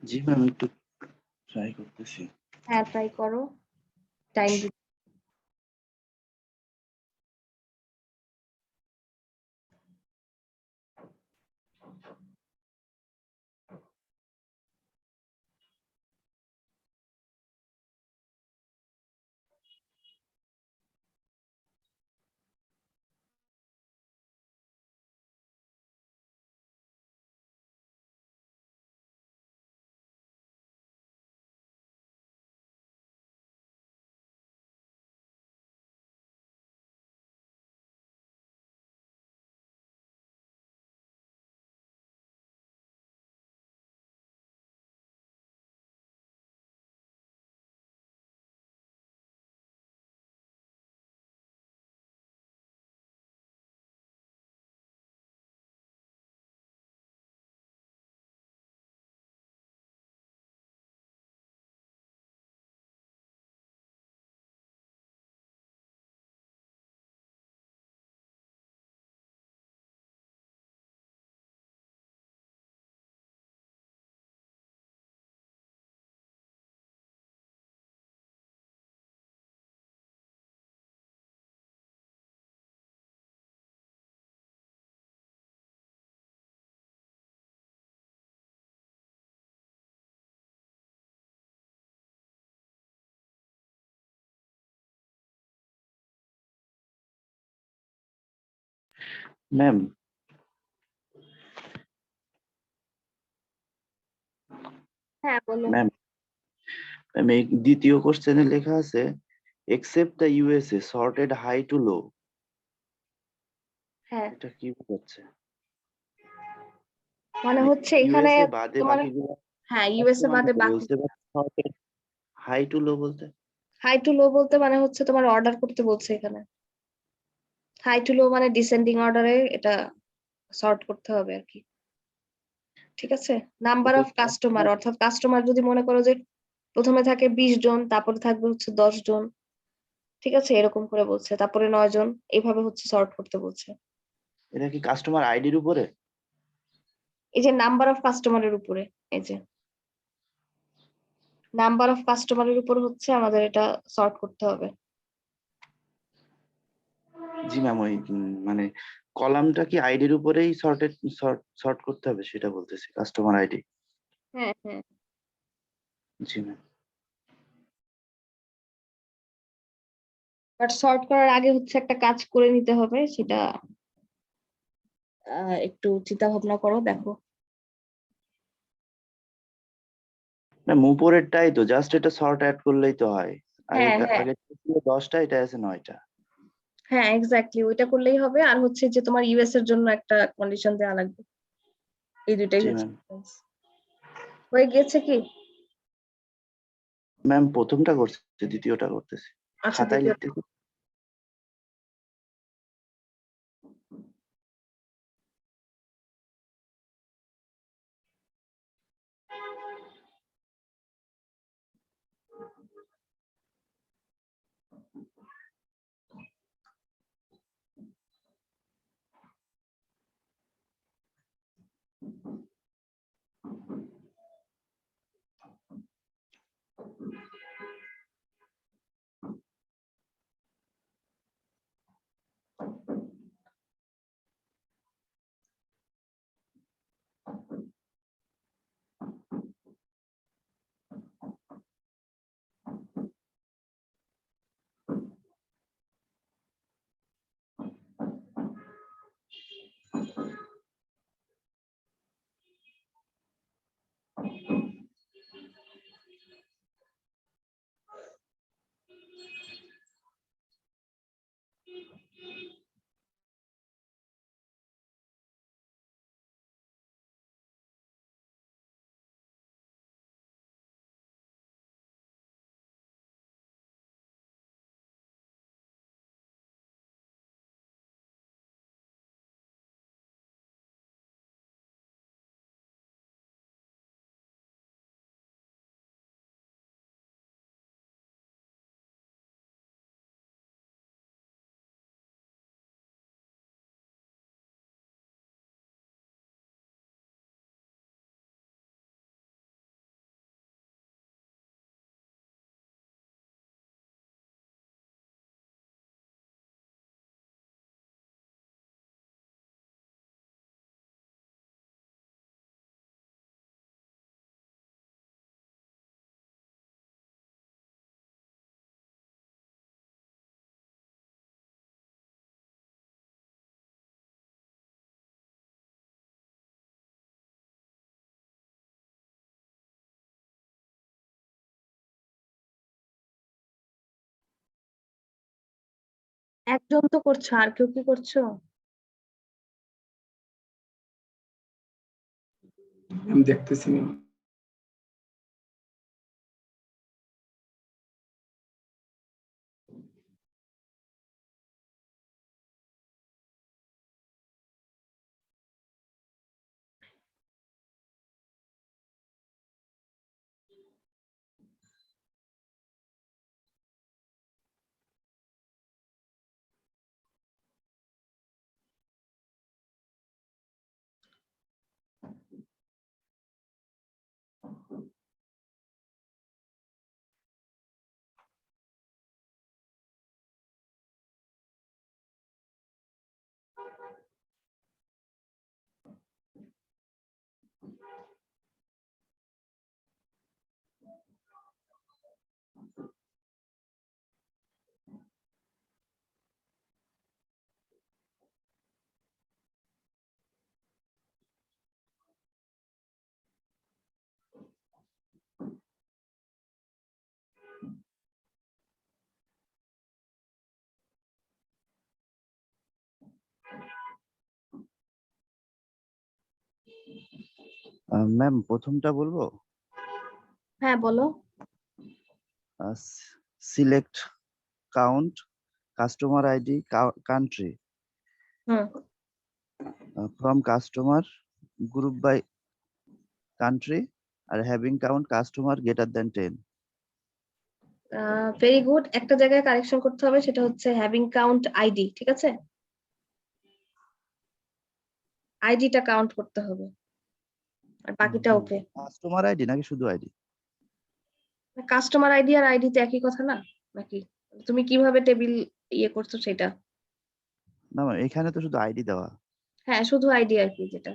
জি ম্যাম, একটু ট্রাই করতেছি। হ্যাঁ ট্রাই করো, টাইম। ম্যাম, হ্যাঁ বলো। ম্যাম, ম্যাম, এই দ্বিতীয় কোশ্চেনে লেখা আছে except the USA sorted high to low. হ্যাঁ এটা কি বোঝাচ্ছে? মানে হচ্ছে এখানে ইউএসএ বাদে তোমার, বাকিগুলো হ্যাঁ ইউএসএ বাদে বাকি। বলছে, সর্টেড হাই টু লো বলতে হাই টু লো বলতে মানে হচ্ছে তোমার অর্ডার করতে বলছে এখানে। হাই টু লো মানে ডিসেন্ডিং অর্ডারে এটা সর্ট করতে হবে আর কি। ঠিক আছে, নাম্বার অফ কাস্টমার, অর্থাৎ কাস্টমার যদি মনে করো যে প্রথমে থাকে 20 জন, তারপরে থাকবে হচ্ছে 10 জন, ঠিক আছে এরকম করে বলছে, তারপরে 9 জন, এইভাবে হচ্ছে সর্ট করতে বলছে। এটা কি কাস্টমার আইডির উপরে? এই যে নাম্বার অফ কাস্টমারের উপরে, এই যে নাম্বার অফ কাস্টমারের উপর হচ্ছে আমাদের এটা সর্ট করতে হবে। জি ম্যাম, ওই মানে কলামটা কি আইডির উপরেই সর্ট করতে হবে সেটা বলতেছি, কাস্টমার আইডি। হ্যাঁ হ্যাঁ। জি ম্যাম। বাট সর্ট করার আগে হচ্ছে একটা কাজ করে নিতে হবে, সেটা একটু চিন্তা ভাবনা করো, দেখো। ম্যাম উপরেরটাই তো, জাস্ট এটা শর্ট অ্যাড করলেই তো হয়। আগে হ্যাঁ হ্যাঁ আগে ছিল 10টা, এটা আছে 9টা। হ্যাঁ এক্স্যাক্টলি, ওইটা করলেই হবে। আর হচ্ছে যে তোমার ইউএস এর জন্য একটা কন্ডিশন দেওয়া লাগবে, এই দুইটাই জি হচ্ছে ম্যাম। difference। হয়ে গিয়েছে কি? ম্যাম প্রথমটা করছি, দ্বিতীয়টা করতেছি, আচ্ছা খাতায় দ্বিতীয়। লিখতেছি। একজন তো করছো, আর কেউ কি করছো? আমি দেখতেছি ম্যাম। ম্যাম প্রথমটা বলবো, হ্যাঁ বলো। Select count customer ID country hmm from customer group by country আর having count customer greater than 10। Very good. একটা জায়গায় কারেকশন করতে হবে, সেটা হচ্ছে হ্যাভিং কাউন্ট আইডি, ঠিক আছে? আইডিটা কাউন্ট করতে হবে, আর বাকিটা ওকে। কাস্টমার আইডি নাকি শুধু আইডি? কাস্টমার আইডি আর আইডি তো একই কথা না নাকি? তুমি কিভাবে টেবিল ইয়ে করছো সেটা? না ম্যাম, এখানে তো শুধু আইডি দেওয়া। হ্যাঁ, শুধু আইডি আর কি, যেটা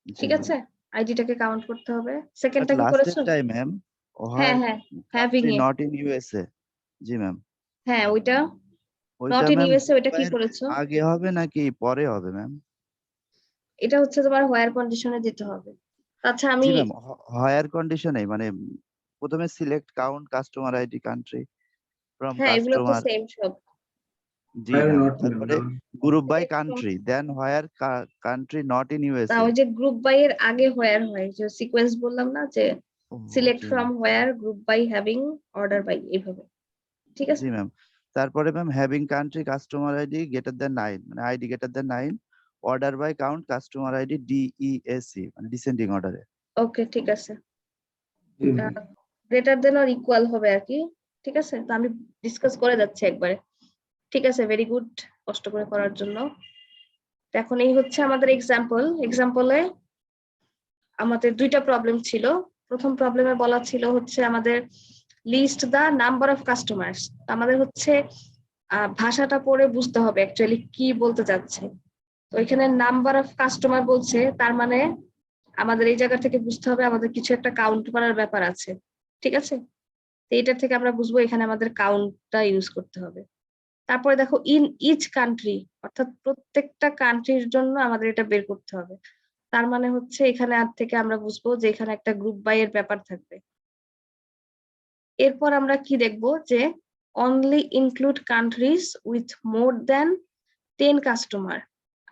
জি ঠিক ম্যাম। আছে। আইডিটাকে কাউন্ট করতে হবে। বাট সেকেন্ডটা কি করেছো? লাস্টেরটাই ম্যাম, হ্যাঁ হোয়ার হ্যাঁ, having country A. Not in USA. G ma'am. হ্যাঁ ওইটা নট ওইটা ইন ম্যাম ইউএসএ, গ্রুপ ওইটা কি বাইয়ের করেছো? আগে হবে নাকি পরে হবে ম্যাম? এটা হচ্ছে তোমার হোয়ার কন্ডিশনে যেতে হবে। আচ্ছা জি আমি, ম্যাম, হায়ার কন্ডিশনে মানে প্রথমে select count customer ID country from হ্যাঁ এগুলো তো কাস্টমার। সেম সব। জি আর ম্যাম, নট ম্যাম তারপরে না। Group by Select from- country then where country not in না, ইউএসএ। ওই যে গ্রুপ বাই এর আগে হোয়ার হয়, যে সিকোয়েন্স বললাম না, যে সিলেক্ট জি from ma'am. Where, group by, having, order by, এইভাবে। ঠিক আছে। জি ম্যাম, তারপরে ma'am having country customer ID greater than 9 মানে ID greater than 9 order by count customer ID DESC মানে ডিসেন্ডিং অর্ডারে। ওকে ঠিক আছে। জি ma'am. Greater than or equal হবে আর কি। ঠিক আছে, তো আমি ডিসকাস করে যাচ্ছি একবারে। ঠিক আছে, ভেরি গুড, কষ্ট করে করার জন্য। তো এখন এই হচ্ছে আমাদের এক্সাম্পলে আমাদের দুইটা প্রবলেম ছিল। প্রথম প্রবলেমে বলা ছিল হচ্ছে আমাদের list the number of customers. আমাদের হচ্ছে ভাষাটা পড়ে বুঝতে হবে অ্যাকচুয়ালি কি বলতে চাচ্ছে। তো এখানে নাম্বার অফ কাস্টমার বলছে, তার মানে আমাদের এই জায়গা থেকে বুঝতে হবে আমাদের কিছু একটা কাউন্ট করার ব্যাপার আছে। ঠিক আছে, তো এটার থেকে আমরা বুঝবো এখানে আমাদের কাউন্টটা ইউজ করতে হবে। তারপরে দেখো ইন ইচ কান্ট্রি, অর্থাৎ প্রত্যেকটা কান্ট্রির জন্য আমাদের এটা বের করতে হবে। তার মানে হচ্ছে এখানে আর থেকে আমরা বুঝবো যে এখানে একটা গ্রুপ বাই এর ব্যাপার থাকবে। এরপর আমরা কি দেখবো, যে only include countries with more than 10 customer.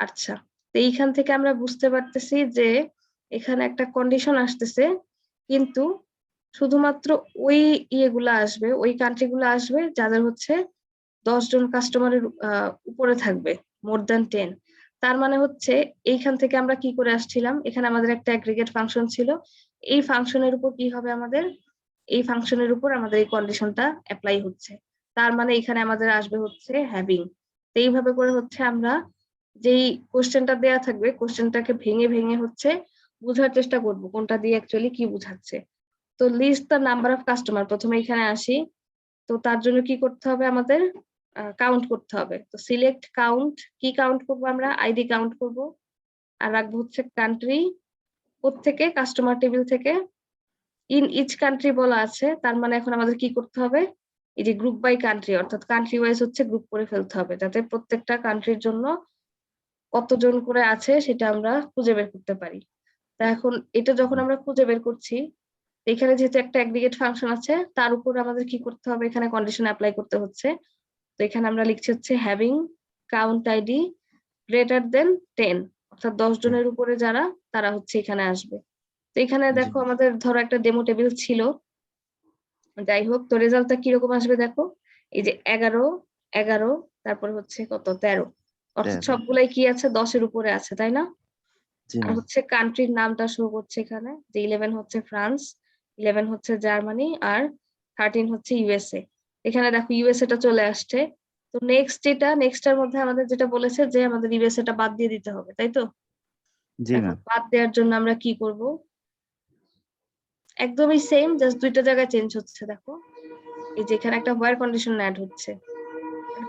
আচ্ছা, তো এইখান থেকে আমরা বুঝতে পারতেছি যে এখানে একটা কন্ডিশন আসতেছে, কিন্তু শুধুমাত্র ওই ইয়েগুলো আসবে, ওই কান্ট্রিগুলো আসবে যাদের হচ্ছে 10 জন কাস্টমারের উপরে থাকবে, মোর দ্যান 10। তার মানে হচ্ছে এইখান থেকে আমরা কি করে আসছিলাম, এখানে আমাদের একটা অ্যাগ্রিগেট ফাংশন ছিল। এই ফাংশনের উপর কি হবে আমাদের, এই ফাংশনের উপর আমাদের এই কন্ডিশনটা অ্যাপ্লাই হচ্ছে। তার মানে এখানে আমাদের আসবে হচ্ছে হ্যাভিং। এইভাবে করে হচ্ছে আমরা যেই কোশ্চেনটা দেয়া থাকবে, কোশ্চেনটাকে ভেঙে ভেঙে হচ্ছে বোঝার চেষ্টা করব কোনটা দিয়ে অ্যাকচুয়ালি কি বোঝাচ্ছে। তো list the number of customer, প্রথমে এখানে আসি। তো তার জন্য কি করতে হবে আমাদের, কাউন্ট করতে হবে। তো সিলেক্ট কাউন্ট, কি কাউন্ট করবো আমরা, আইডি কাউন্ট করব। আর রাখবো হচ্ছে কান্ট্রি, থেকে কাস্টমার টেবিল থেকে। ইন ইচ কান্ট্রি বলা আছে, তার মানে এখন আমাদের কি করতে হবে, এই যে গ্রুপ বাই কান্ট্রি, অর্থাৎ কান্ট্রি ওয়াইজ হচ্ছে গ্রুপ করে ফেলতে হবে, যাতে প্রত্যেকটা কান্ট্রির জন্য কতজন করে আছে সেটা আমরা খুঁজে বের করতে পারি। তা এখন এটা যখন আমরা খুঁজে বের করছি, এখানে যেহেতু একটা অ্যাগ্রিগেট ফাংশন আছে, তার উপর আমাদের কি করতে হবে, এখানে কন্ডিশন অ্যাপ্লাই করতে হচ্ছে। তো এখানে আমরা লিখছি হচ্ছে having count ID greater than 10, অর্থাৎ 10 জনের উপরে যারা, তারা হচ্ছে এখানে আসবে। তো এখানে দেখো জি। আমাদের ধরো একটা ডেমো টেবিল ছিল, যাই হোক, তো রেজাল্টটা কিরকম আসবে দেখো, এই যে 11, 11, তারপরে হচ্ছে কত 13, অর্থাৎ 13 সবগুলাই কি আছে, 10-এর উপরে আছে, তাই না? জি আর ম্যাম। হচ্ছে কান্ট্রির নামটা শো করছে এখানে, যে 11 হচ্ছে ফ্রান্স, 11 হচ্ছে জার্মানি, আর 13 হচ্ছে ইউএসএ। এখানে দেখো ইউএসএ টা চলে আসছে। তো নেক্সটের মধ্যে আমাদের যেটা বলেছে যে আমাদের ইউএসএ টা বাদ দিয়ে দিতে হবে, তাই তো? জি এখন ম্যাম। বাদ দেওয়ার জন্য আমরা কি করব? একদমই সেম, জাস্ট দুইটা জায়গায় চেঞ্জ হচ্ছে। দেখো এই যে এখানে একটা হোয়ার কন্ডিশন অ্যাড হচ্ছে।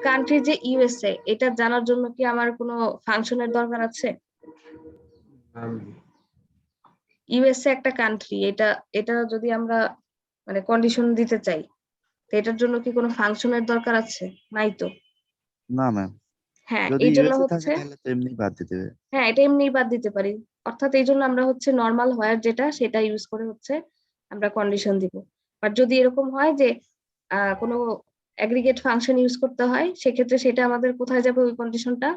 কান্ট্রি যে ইউএসএ, এটা জানার জন্য কি আমার কোনো ফাংশনের দরকার আছে? ইউএসএ একটা কান্ট্রি, এটা এটা যদি আমরা মানে কন্ডিশন দিতে চাই, তো এটার জন্য কি কোনো ফাংশনের দরকার আছে? নাই তো। না ম্যাম, হ্যাঁ, যদি এই জন্য ইউএসএ থাকে হচ্ছে, তাহলে তো এমনি বাদ দিতে হবে। হ্যাঁ এটা এমনি বাদ দিতে পারি। অর্থাৎ এই জন্য আমরা হচ্ছে নর্মাল হোয়ার যেটা, সেটা ইউজ করে হচ্ছে আমরা কন্ডিশন দিব। বাট যদি এরকম হয় যে কোনো অ্যাগ্রিগেট ফাংশন ইউজ করতে হয়, সেক্ষেত্রে সেটা আমাদের কোথায় যাবে ওই কন্ডিশনটা?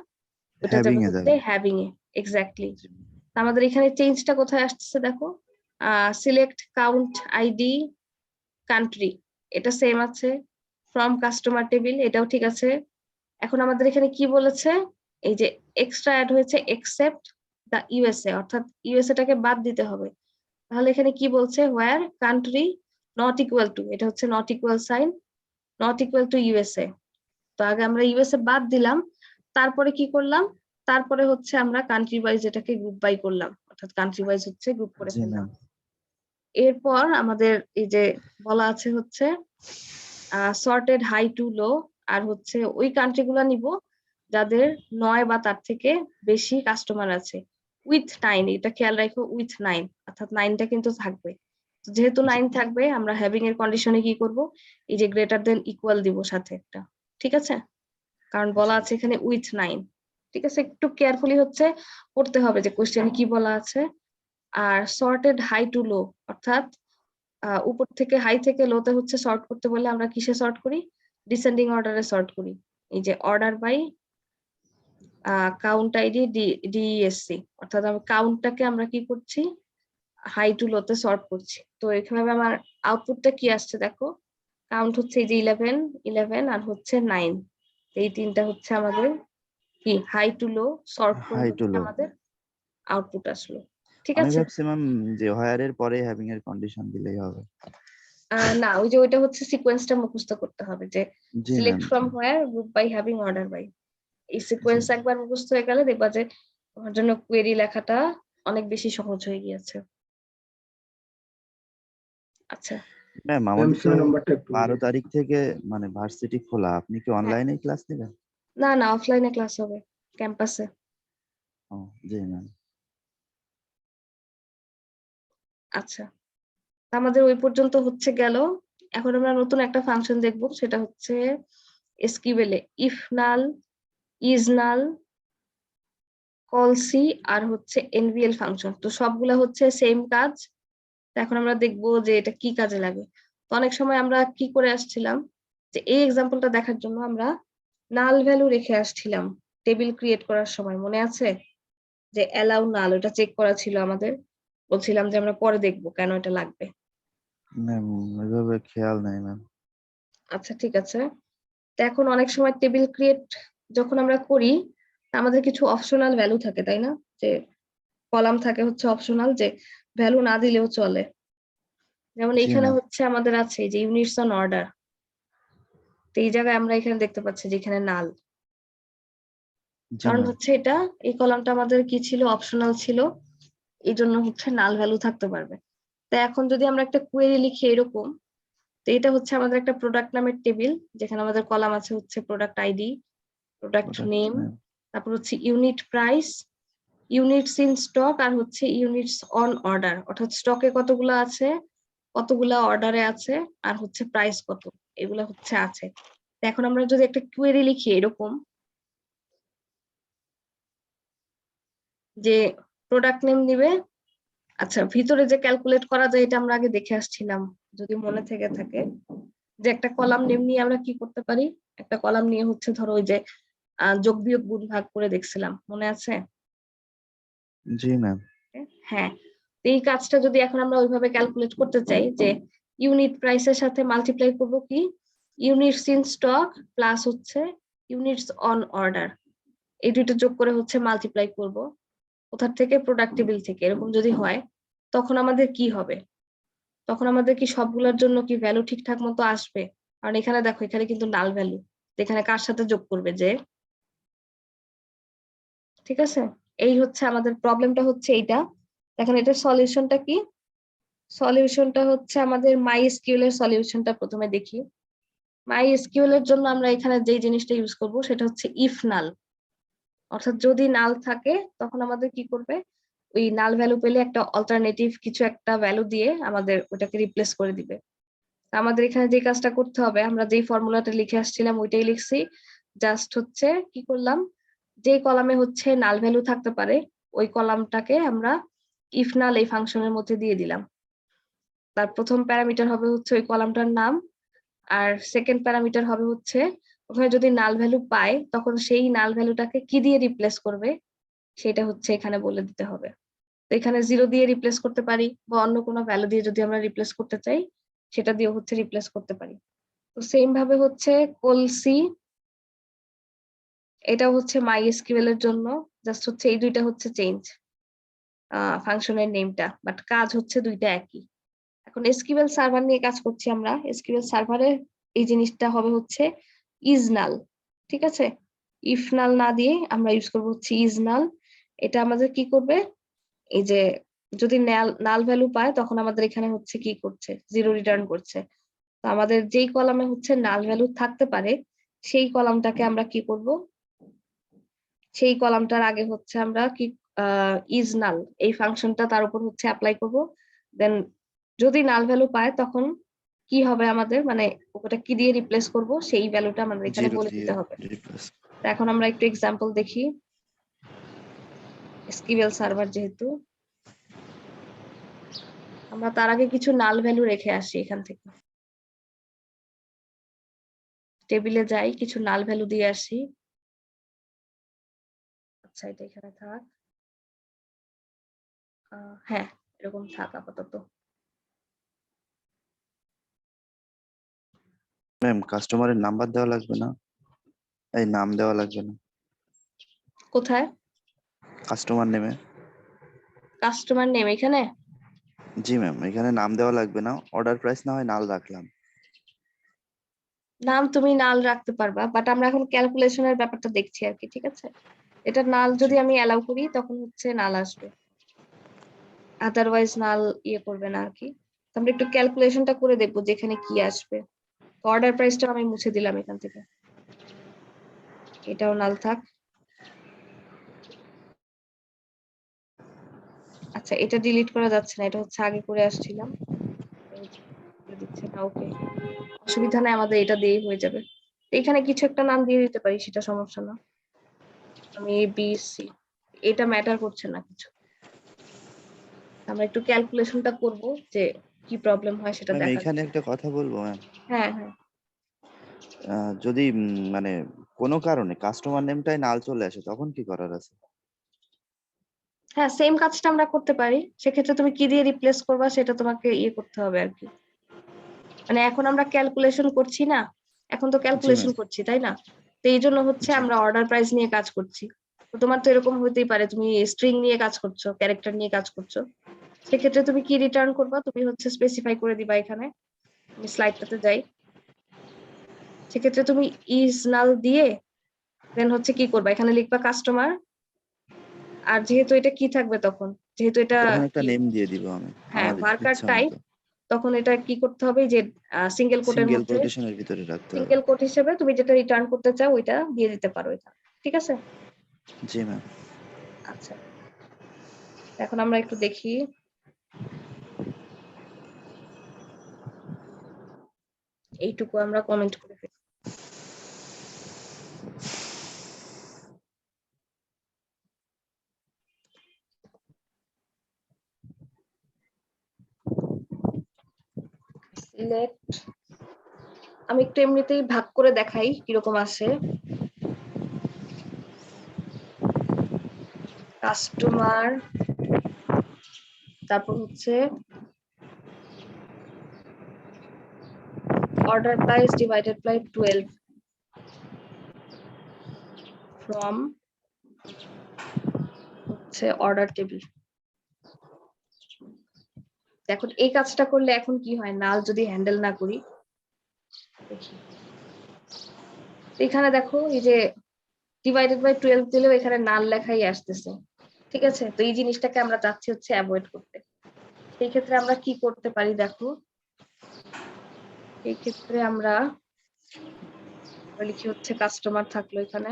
ওটা হ্যাভিং যাবে এ হচ্ছে যাবে। Having a. Exactly. G ma'am. আমাদের এখানে চেঞ্জটা কোথায় আসছে দেখো, সিলেক্ট কাউন্ট আইডি কান্ট্রি, এটা সেম আছে। ফ্রম কাস্টমার টেবিল, এটাও ঠিক আছে। এখন আমাদের এখানে কি বলেছে, এই যে এক্সট্রা অ্যাড হয়েছে এক্সেপ্ট দা ইউএসএ, অর্থাৎ ইউএসএ টাকে বাদ দিতে হবে। তাহলে এখানে কি বলছে, where country not equal to, এটা হচ্ছে not equal sign, not equal to USA. তো আগে আমরা ইউএসএ বাদ দিলাম, তারপরে কি করলাম, তারপরে হচ্ছে আমরা কান্ট্রি ওয়াইজ এটাকে গ্রুপ বাই করলাম, অর্থাৎ কান্ট্রি ওয়াইজ হচ্ছে গ্রুপ করে জি ফেললাম। ম্যাম। এরপর আমাদের এই যে বলা আছে হচ্ছে সর্টেড হাই টু লো, আর হচ্ছে ওই কান্ট্রি গুলা নিব যাদের 9 বা তার থেকে বেশি কাস্টমার আছে, উইথ 9, এটা খেয়াল রাখো, উইথ 9, অর্থাৎ 9টা কিন্তু থাকবে। তো যেহেতু জি 9 থাকবে, আমরা হ্যাভিং এর কন্ডিশনে কি করব, এই যে গ্রেটার দেন ইকুয়াল দিব সাথে একটা, ঠিক আছে? কারণ বলা জি আছে এখানে উইথ 9, ঠিক আছে? একটু কেয়ারফুলি হচ্ছে পড়তে হবে যে কোশ্চেনে কি বলা আছে। আর সর্টেড হাই টু লো, অর্থাৎ উপর থেকে হাই থেকে লোতে হচ্ছে সর্ট করতে বললে আমরা কিসে সর্ট করি, ডিসেন্ডিং অর্ডারে সর্ট করি। এই যে order by count ID DSC, অর্থাৎ আমি কাউন্টটাকে আমরা কি করছি, হাই টু লোতে সর্ট করছি। তো এখানে আমার আউটপুটটা কি আসছে দেখো, কাউন্ট হচ্ছে এই যে 11, 11 আর হচ্ছে 9, এই তিনটা হচ্ছে আমাদের কি হাই টু লো সর্ট করে হাই টু হচ্ছে লো। আমাদের আউটপুট আসলো, ঠিক আমি আছে? ভাবছি ম্যাম যে হোয়ার এর পরে হ্যাভিং এর কন্ডিশন দিলেই হবে। না, ওই যে ওইটা হচ্ছে সিকোয়েন্সটা মুখস্থ করতে হবে, যে জি ma'am. Select from where, group by, having, order by. এই সিকোয়েন্স একবার মুখস্থ হয়ে গেলে দেখবা যে তোমার জন্য কোয়েরি লেখাটা অনেক বেশি সহজ হয়ে গিয়েছে। আচ্ছা। ম্যাম ম্যাম আমাদের তো সেই নাম্বারটা একটু 12 তারিখ থেকে মানে ভার্সিটি খোলা, আপনি কি হ্যাঁ, অনলাইনে ক্লাস নেবেন? না না, অফলাইনে ক্লাস হবে, ক্যাম্পাসে। ও জি ম্যাম। আচ্ছা, আমাদের ওই পর্যন্ত হচ্ছে গেল। এখন আমরা নতুন একটা ফাংশন দেখবো, সেটা হচ্ছে SQL A if null, is null, কলসি, আর হচ্ছে এনভিএল ফাংশন। তো সবগুলা হচ্ছে সেম কাজ। তো এখন আমরা দেখবো যে এটা কি কাজে লাগে। তো অনেক সময় আমরা কি করে আসছিলাম, যে এই এক্সাম্পলটা দেখার জন্য আমরা নাল ভ্যালু রেখে আসছিলাম টেবিল ক্রিয়েট করার সময়, মনে আছে? যে অ্যালাউ নাল, ওটা চেক করা ছিল আমাদের, বলছিলাম যে আমরা পরে দেখবো কেন এটা লাগবে। ম্যাম ওইভাবে খেয়াল নাই ম্যাম। আচ্ছা ঠিক আছে। তো এখন অনেক সময় টেবিল ক্রিয়েট যখন আমরা করি, আমাদের কিছু অপশনাল ভ্যালু থাকে, তাই না? যে কলাম থাকে হচ্ছে অপশনাল, যে ভ্যালু না দিলেও চলে। যেমন জি এখানে ম্যাম। হচ্ছে আমাদের আছে যে ইউনিটস অন অর্ডার। তো এই জায়গায় আমরা এখানে দেখতে পাচ্ছি যে এখানে নাল, জি কারণ ম্যাম। হচ্ছে এটা, এই কলামটা আমাদের কি ছিল, অপশনাল ছিল, এই জন্য হচ্ছে নাল ভ্যালু থাকতে পারবে। তো এখন যদি আমরা একটা কোয়েরি লিখি এরকম, তো এটা হচ্ছে আমাদের একটা প্রোডাক্ট নামের টেবিল, যেখানে আমাদের কলাম আছে হচ্ছে প্রোডাক্ট আইডি, প্রোডাক্ট নেম, তারপর হচ্ছে unit price, units in stock, আর হচ্ছে ইউনিটস অন অর্ডার, অর্থাৎ স্টকে কতগুলো আছে, কতগুলা অর্ডারে আছে, আর হচ্ছে প্রাইস কত, এগুলো হচ্ছে আছে। তো এখন আমরা যদি একটা কোয়েরি লিখি এরকম, যে প্রোডাক্ট নেম দিবে, আচ্ছা ভিতরে যে ক্যালকুলেট করা যায় এটা আমরা আগে দেখে আসছিলাম, যদি মনে থেকে থাকে। যে একটা কলাম নেম নিয়ে আমরা কি করতে পারি, একটা কলাম নিয়ে হচ্ছে ধরো ওই যে যোগ বিয়োগ গুণ ভাগ করে দেখছিলাম, মনে আছে? জি ম্যাম। হ্যাঁ, তো এই কাজটা যদি এখন আমরা ওইভাবে ক্যালকুলেট করতে চাই যে ইউনিট প্রাইসের সাথে মাল্টিপ্লাই করব কি, ইউনিটস ইন স্টক প্লাস হচ্ছে ইউনিটস অন অর্ডার, এই দুইটা যোগ করে হচ্ছে মাল্টিপ্লাই করব কোথা থেকে, প্রোডাক্টিবিল থেকে। এরকম যদি হয় তখন আমাদের কি হবে, তখন আমাদের কি সবগুলোর জন্য কি ভ্যালু ঠিকঠাক মতো আসবে? কারণ এখানে দেখো এখানে কিন্তু নাল ভ্যালু, এখানে কার সাথে যোগ করবে যে, ঠিক আছে? এই হচ্ছে আমাদের প্রবলেমটা হচ্ছে এইটা। দেখেন এটার সলিউশনটা কি, সলিউশনটা হচ্ছে আমাদের মাই এসকিউএল এর সলিউশনটা প্রথমে দেখি। মাই এসকিউএল এর জন্য আমরা এখানে যেই জিনিসটা ইউজ করব সেটা হচ্ছে ইফ নাল, অর্থাৎ যদি নাল থাকে তখন আমাদের কি করবে, ওই নাল ভ্যালু পেলে একটা অল্টারনেটিভ কিছু একটা ভ্যালু দিয়ে আমাদের ওটাকে রিপ্লেস করে দিবে। আমাদের এখানে যে কাজটা করতে হবে, আমরা যেই ফর্মুলাটা লিখে আসছিলাম ওইটাই লিখছি, জাস্ট হচ্ছে কি করলাম, যে কলামে হচ্ছে নাল ভ্যালু থাকতে পারে ওই কলামটাকে আমরা ইফ নাল এই ফাংশনের মধ্যে দিয়ে দিলাম। তার প্রথম প্যারামিটার হবে হচ্ছে ওই কলামটার নাম, আর সেকেন্ড প্যারামিটার হবে হচ্ছে ওখানে যদি নাল ভ্যালু পায় তখন সেই নাল ভ্যালুটাকে কি দিয়ে রিপ্লেস করবে সেটা হচ্ছে এখানে বলে দিতে হবে। তো এখানে 0 দিয়ে রিপ্লেস করতে পারি বা অন্য কোনো ভ্যালু দিয়ে যদি আমরা রিপ্লেস করতে চাই সেটা দিয়ে হচ্ছে রিপ্লেস করতে পারি। তো সেম ভাবে হচ্ছে কলসি, এটা হচ্ছে মাই এসকিউএল এর জন্য, জাস্ট হচ্ছে এই দুইটা হচ্ছে চেঞ্জ ফাংশনের নেমটা, বাট কাজ হচ্ছে দুইটা একই। এখন এসকিউএল সার্ভার নিয়ে কাজ করছি আমরা, এসকিউএল সার্ভারে এই জিনিসটা হবে হচ্ছে ইজ নাল, ঠিক আছে? ইফ নাল না দিয়ে আমরা ইউজ করবো হচ্ছে ইজ নাল। এটা আমাদের কি করবে, এই যে যদি নাল ভ্যালু পায় তখন আমাদের এখানে হচ্ছে কি করছে, 0 রিটার্ন করছে। তো আমাদের যেই কলামে হচ্ছে নাল ভ্যালু থাকতে পারে সেই কলামটাকে আমরা কি করব, সেই কলামটার আগে হচ্ছে আমরা কি ইজ নাল এই ফাংশনটা তার উপর হচ্ছে অ্যাপ্লাই করব। দেন যদি নাল ভ্যালু পায় তখন কি হবে আমাদের, মানে ওটা কি দিয়ে রিপ্লেস করব সেই ভ্যালুটা আমাদের এখানে 0 বলে দিয়ে দিতে হবে। রিপ্লেস। তো এখন আমরা একটু এক্সাম্পল দেখি। এসকিউএল সার্ভার যেহেতু, আমরা তার আগে কিছু নাল ভ্যালু রেখে আসি, এখান থেকে টেবিলে যাই, কিছু নাল ভ্যালু দিয়ে আসি। আচ্ছা এটা এখানে থাক, হ্যাঁ এরকম থাক আপাতত। ম্যাম কাস্টমারের নাম্বার দেওয়া লাগবে না, এই নাম দেওয়া লাগবে না কোথায় কাস্টমার নেমে? Customer name? এখানে জি ম্যাম, এখানে নাম দেওয়া লাগবে না, অর্ডার প্রাইস না হয় নাল রাখলাম। নাম তুমি নাল রাখতে পারবা, বাট আমরা এখন ক্যালকুলেশনের ব্যাপারটা দেখছি আর কি, ঠিক আছে? এটা নাল জি যদি আমি অ্যালাউ করি তখন হচ্ছে নাল আসবে, আদারওয়াইজ নাল ইয়ে করবে না আর কি। তো আমরা একটু ক্যালকুলেশনটা করে দেখবো যে এখানে কি আসবে। তো অর্ডার প্রাইসটা আমি মুছে দিলাম এখান থেকে, এটাও নাল থাক। আচ্ছা এটা ডিলিট করা যাচ্ছে না, এটা হচ্ছে আগে করে আসছিলাম, করে দিচ্ছে না, ওকে অসুবিধা নাই, আমাদের এটা দিয়েই হয়ে যাবে। তো এখানে কিছু একটা নাম দিয়ে দিতে পারি, সেটা সমস্যা না। আমি এ বি সি, এটা ম্যাটার করছে না কিছু। আমরা একটু ক্যালকুলেশনটা করব যে কি প্রবলেম হয় সেটা ম্যাম দেখার এখানে জন্য। একটা কথা বলবো ম্যাম, হ্যাঁ হ্যাঁ যদি মানে কোনো কারণে কাস্টমার নেমটাই নাল চলে আসে তখন কি করার আছে? হ্যাঁ, সেম কাজটা আমরা করতে পারি। সেক্ষেত্রে তুমি কি দিয়ে রিপ্লেস করবা সেটা তোমাকে ইয়ে করতে হবে আর কি। মানে এখন আমরা ক্যালকুলেশন করছি না, এখন তো জি ম্যাম। ক্যালকুলেশন করছি তাই না? তো এই জন্য হচ্ছে জি আমরা অর্ডার প্রাইস নিয়ে কাজ করছি। তো তোমার তো এরকম হতেই পারে তুমি স্ট্রিং নিয়ে কাজ করছো, ক্যারেক্টার নিয়ে কাজ করছো, সেক্ষেত্রে তুমি কি রিটার্ন করবা তুমি হচ্ছে স্পেসিফাই করে দিবা এখানে। আমি স্লাইডটাতে যাই, সেক্ষেত্রে তুমি ইজ নাল দিয়ে দেন হচ্ছে কি করবা, এখানে লিখবা কাস্টমার, আর যেহেতু এটা কি থাকবে তখন, যেহেতু এটা তখন একটা কি, নেম দিয়ে দিব আমি হ্যাঁ আমার ওয়ার্কার ইচ্ছা টাইপ, মতো, তখন এটা কি করতে হবে যে সিঙ্গেল কোটের সিঙ্গেল মধ্যে, কোটেশনের ভিতরে রাখতে হবে। সিঙ্গেল কোট হিসেবে তুমি যেটা রিটার্ন করতে চাও ওইটা দিয়ে দিতে পারো এখানে, ঠিক আছে? জি ম্যাম। আচ্ছা এখন আমরা একটু দেখি, এইটুকু আমরা কমেন্ট করে ফেলি। সিলেক্ট আমি একটু এমনিতেই ভাগ করে দেখাই কিরকম আসে। কাস্টমার, তারপর হচ্ছে order price divided by 12 from হচ্ছে অর্ডার টেবিল। এখন এই কাজটা করলে এখন কি হয়, নাল যদি হ্যান্ডেল না করি, দেখি এখানে দেখো এই যে ডিভাইডেড বাই 12 দিলেও এখানে নাল লেখাই আসতেছে। ঠিক আছে, তো এই জিনিসটাকে আমরা চাচ্ছি হচ্ছে অ্যাভয়েড করতে। সেই ক্ষেত্রে আমরা কি করতে পারি দেখো, এই ক্ষেত্রে আমরা লিখি হচ্ছে কাস্টমার থাকলো এখানে,